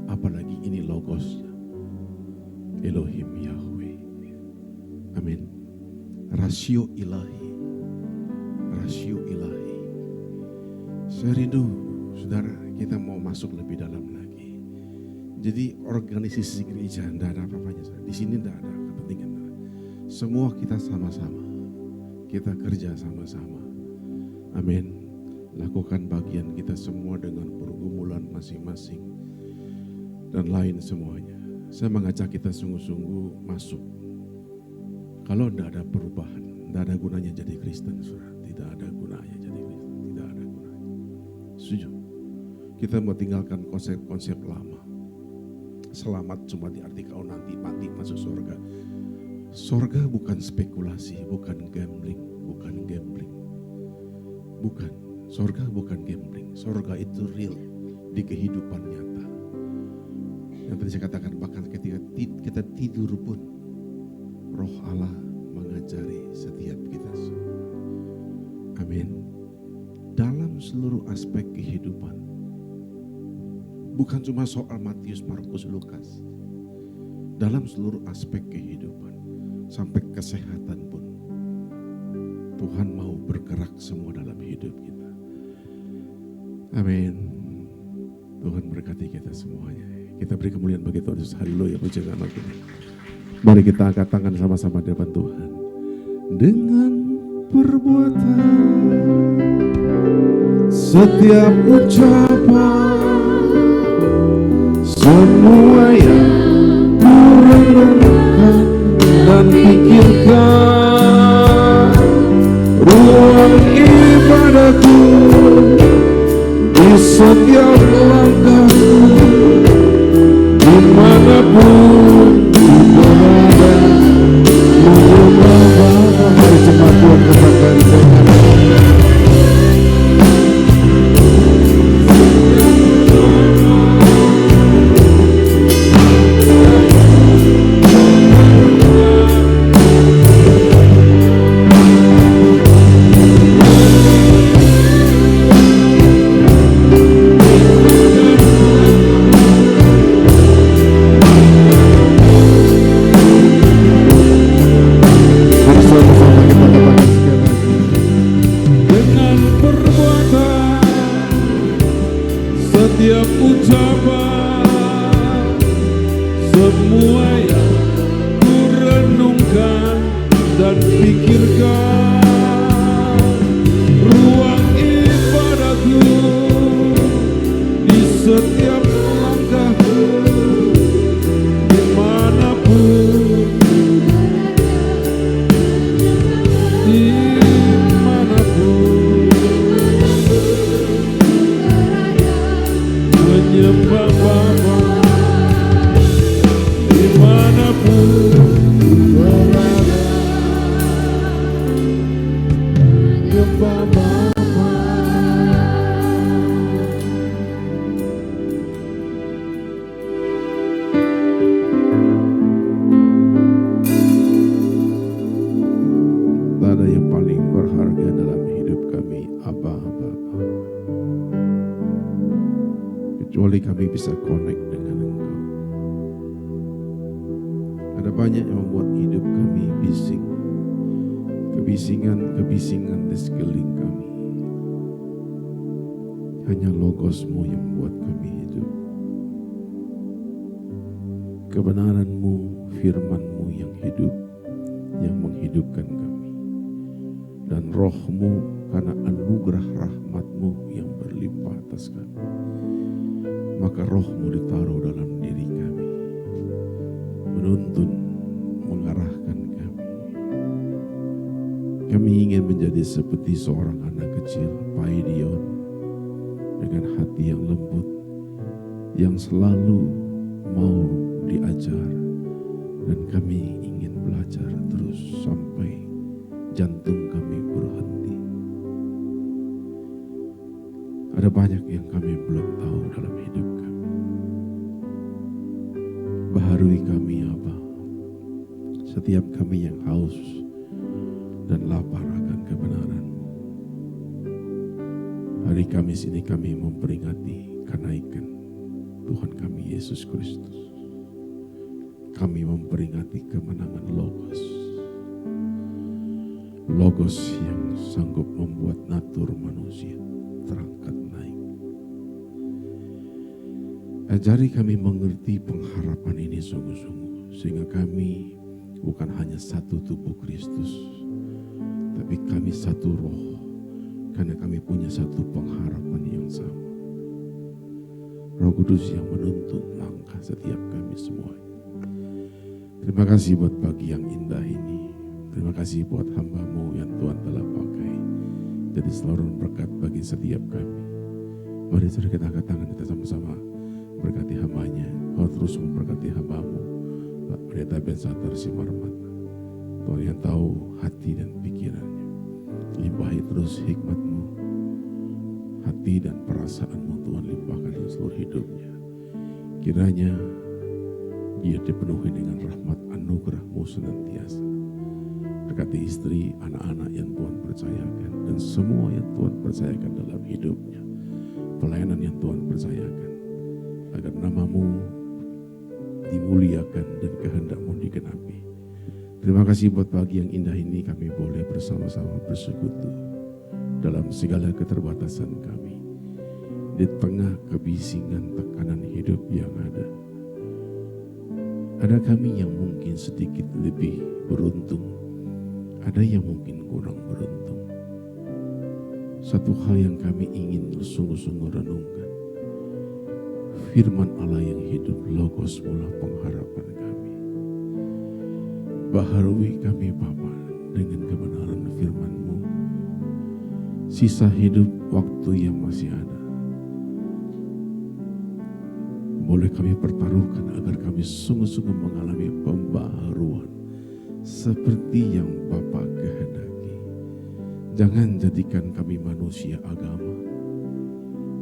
S5: Apalagi ini Logosnya Elohim Yahweh. Amin. Rasio ilahi. Rasio ilahi. Saya rindu, saudara, kita mau masuk lebih dalam lagi. Jadi organisasi gereja tidak ada apa-apanya. Di sini tidak ada kepentingan. Semua kita sama-sama. Kita kerja sama-sama. Amin. Lakukan bagian kita semua dengan pergumulan masing-masing. Dan lain semuanya. Saya mengajak kita sungguh-sungguh masuk. Kalau tidak ada perubahan, tidak ada gunanya jadi Kristen, saudara. Tidak ada gunanya jadi Kristen, tidak ada gunanya. Setuju? Kita mau tinggalkan konsep-konsep lama. Selamat cuma diartikan nanti mati masuk surga. Surga bukan spekulasi, bukan gambling, bukan gambling. Bukan, surga bukan gambling. Surga itu real di kehidupan nyata. Yang tadi saya katakan, bahkan ketika kita tidur pun Roh Allah mengajari setiap kita semua. Amin. Dalam seluruh aspek kehidupan. Bukan cuma soal Matius, Markus, Lukas. Dalam seluruh aspek kehidupan. Sampai kesehatan pun. Tuhan mau bergerak semua dalam hidup kita. Amin. Tuhan berkati kita semuanya. Kita beri kemuliaan bagi Tuhan Yesus. Haleluya, puji nama kita. Mari kita angkat tangan sama-sama di depan Tuhan. Dengan perbuatan, setiap ucapan, semua yang ku renungkan dan pikirkan, ruang ibadahku di setiap langkahku, dimanapun ku berada, mari cepat Tuhan katakan dengan setiap ucapan, semua yang ku renungkan dan pikirkan, ruang ibadahku di setiap langkahku, dimanapun, menyembah Bapa dimanapun berada, menyembah Bapa. Tak ada yang paling berharga dalam hidup kami, Abba, Bapa, kecuali kami bisa connect dengan Engkau. Ada banyak yang membuat hidup kami bising, kebisingan di sekeliling kami. Hanya Logos-Mu yang membuat kami hidup. Kebenaran-Mu, firman-Mu yang hidup, yang menghidupkan kami. Dan Roh-Mu karena anugerah rahmat-Mu yang berlimpah atas kami. Maka Roh-Mu ditaruh dalam diri kami, menuntun, mengarahkan kami. Kami ingin menjadi seperti seorang anak kecil, Paidion, dengan hati yang lembut, yang selalu mau diajar, dan kami ingin belajar terus sampai jantung kami berhenti. Ada banyak yang kami belum tahu dalam hidup kami. Baharui kami, Bapa. Setiap kami yang haus dan lapar akan kebenaran-Mu. Hari Kamis ini kami memperingati kenaikan Tuhan kami Yesus Kristus. Kami memperingati kemenangan Logos. Logos yang sanggup membuat natur manusia terangkat naik. Ajari kami mengerti pengharapan ini sungguh-sungguh, sehingga kami bukan hanya satu tubuh Kristus, tapi kami satu roh, karena kami punya satu pengharapan yang sama. Roh Kudus yang menuntun langkah setiap kami semua. Terima kasih buat pagi yang indah ini. Terima kasih buat hamba-Mu yang Tuhan telah pakai jadi saluran berkat bagi setiap kami. Mari saudara kita angkat tangan, kita sama-sama berkati hamba-Nya. Kau terus memberkati hamba-Mu, Pak Pendeta Ben Satar Simarmat. Tuhan yang tahu hati dan pikirannya. Limpahi terus hikmat-Mu, hati dan perasaan-Mu Tuhan limpahkan dalam seluruh hidupnya. Kiranya dia dipenuhi dengan rahmat anugerah-Mu senantiasa. Berkati istri, anak-anak yang Tuhan percayakan, dan semua yang Tuhan percayakan dalam hidupnya. Pelayanan yang Tuhan percayakan, agar nama-Mu dimuliakan dan kehendak-Mu digenapi. Terima kasih buat pagi yang indah ini, kami boleh bersama-sama bersekutu dalam segala keterbatasan kami. Di tengah kebisingan tekanan hidup yang ada. Ada kami yang mungkin sedikit lebih beruntung, ada yang mungkin kurang beruntung. Satu hal yang kami ingin sungguh-sungguh renungkan, firman Allah yang hidup, Logos mula pengharapan kami. Baharui kami Bapa dengan kebenaran firman-Mu. Sisa hidup waktu yang masih ada, boleh kami pertaruhkan agar kami sungguh-sungguh mengalami pembaharuan seperti yang Bapa kehendaki. Jangan jadikan kami manusia agama,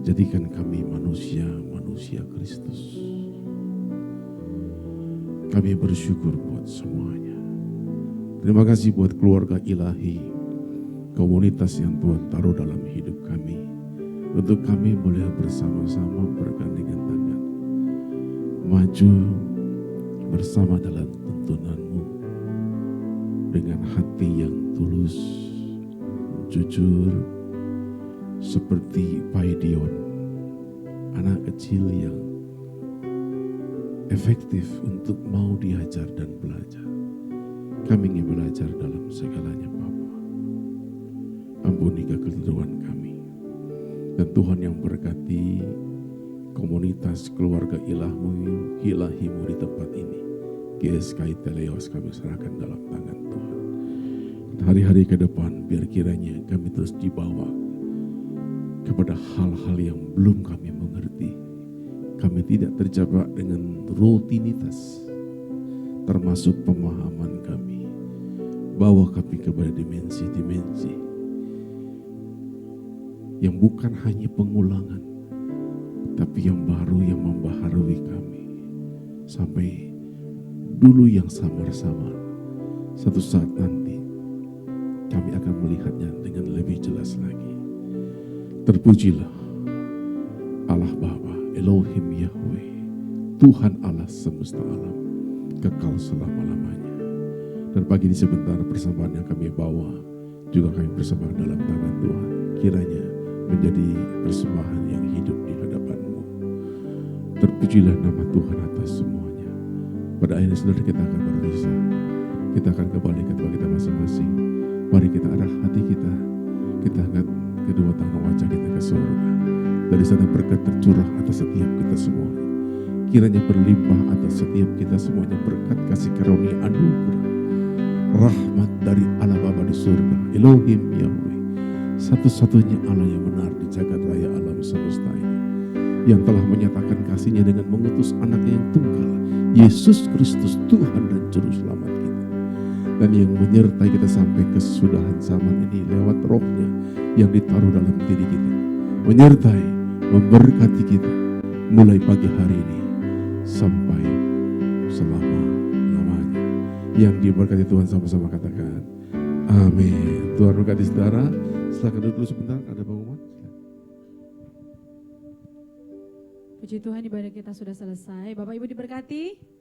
S5: jadikan kami manusia Kristus. Kami bersyukur buat semuanya. Terima kasih buat keluarga ilahi, komunitas yang Tuhan taruh dalam hidup kami, untuk kami boleh bersama-sama bergandengan tangan, maju bersama dalam tuntunan-Mu dengan hati yang tulus, jujur, seperti Paidion, anak kecil yang efektif untuk mau diajar dan belajar. Kami ingin belajar dalam segalanya Bapa. Ampuni kekeliruan kami. Dan Tuhan yang berkati komunitas keluarga ilahi-Mu di tempat ini. GSKI Teleos kami serahkan dalam tangan Tuhan. Hari-hari ke depan biar kiranya kami terus dibawa kepada hal-hal yang belum kami mengerti. Kami tidak terjebak dengan rutinitas, termasuk pemahaman kami. Bawa kami kepada dimensi-dimensi yang bukan hanya pengulangan, tapi yang baru, yang membaharui kami. Sampai dulu yang samar-samar, satu saat nanti kami akan melihatnya dengan lebih jelas lagi. Terpujilah Allah Bapa, Elohim Yahweh, Tuhan Allah semesta alam, kekal selama-lamanya. Dan pagi ini sebentar persembahan yang kami bawa juga kami persembahkan dalam tangan Tuhan. Kiranya menjadi persembahan yang hidup di hadapan-Mu. Terpujilah nama Tuhan atas semuanya. Pada akhirnya saudara, kita akan berpisah. Kita akan kembali ke tempat kita masing-masing. Mari kita arah hati kita. Kita angkat kedua tangan wajah kita ke surga. Dari sana berkat tercurah atas setiap kita semuanya. Kiranya berlimpah atas setiap kita semuanya berkat kasih karunia anugerah, rahmat dari Allah Bapa di surga, Elohim Yahweh, satu-satunya Allah yang benar di jagat raya alam semesta ini, yang telah menyatakan kasih-Nya dengan mengutus anak-Nya yang tunggal, Yesus Kristus, Tuhan dan Juru Selamat kita, dan yang menyertai kita sampai kesudahan zaman ini lewat Roh-Nya yang ditaruh dalam diri kita, menyertai, memberkati kita mulai pagi hari ini sampai selama-lamanya. Yang diberkati Tuhan, sama-sama katakan amin. Tuhan berkati saudara. Silakan duduk dulu sebentar, ada pengumuman.
S1: Puji Tuhan, ibadah kita sudah selesai. Bapak Ibu diberkati.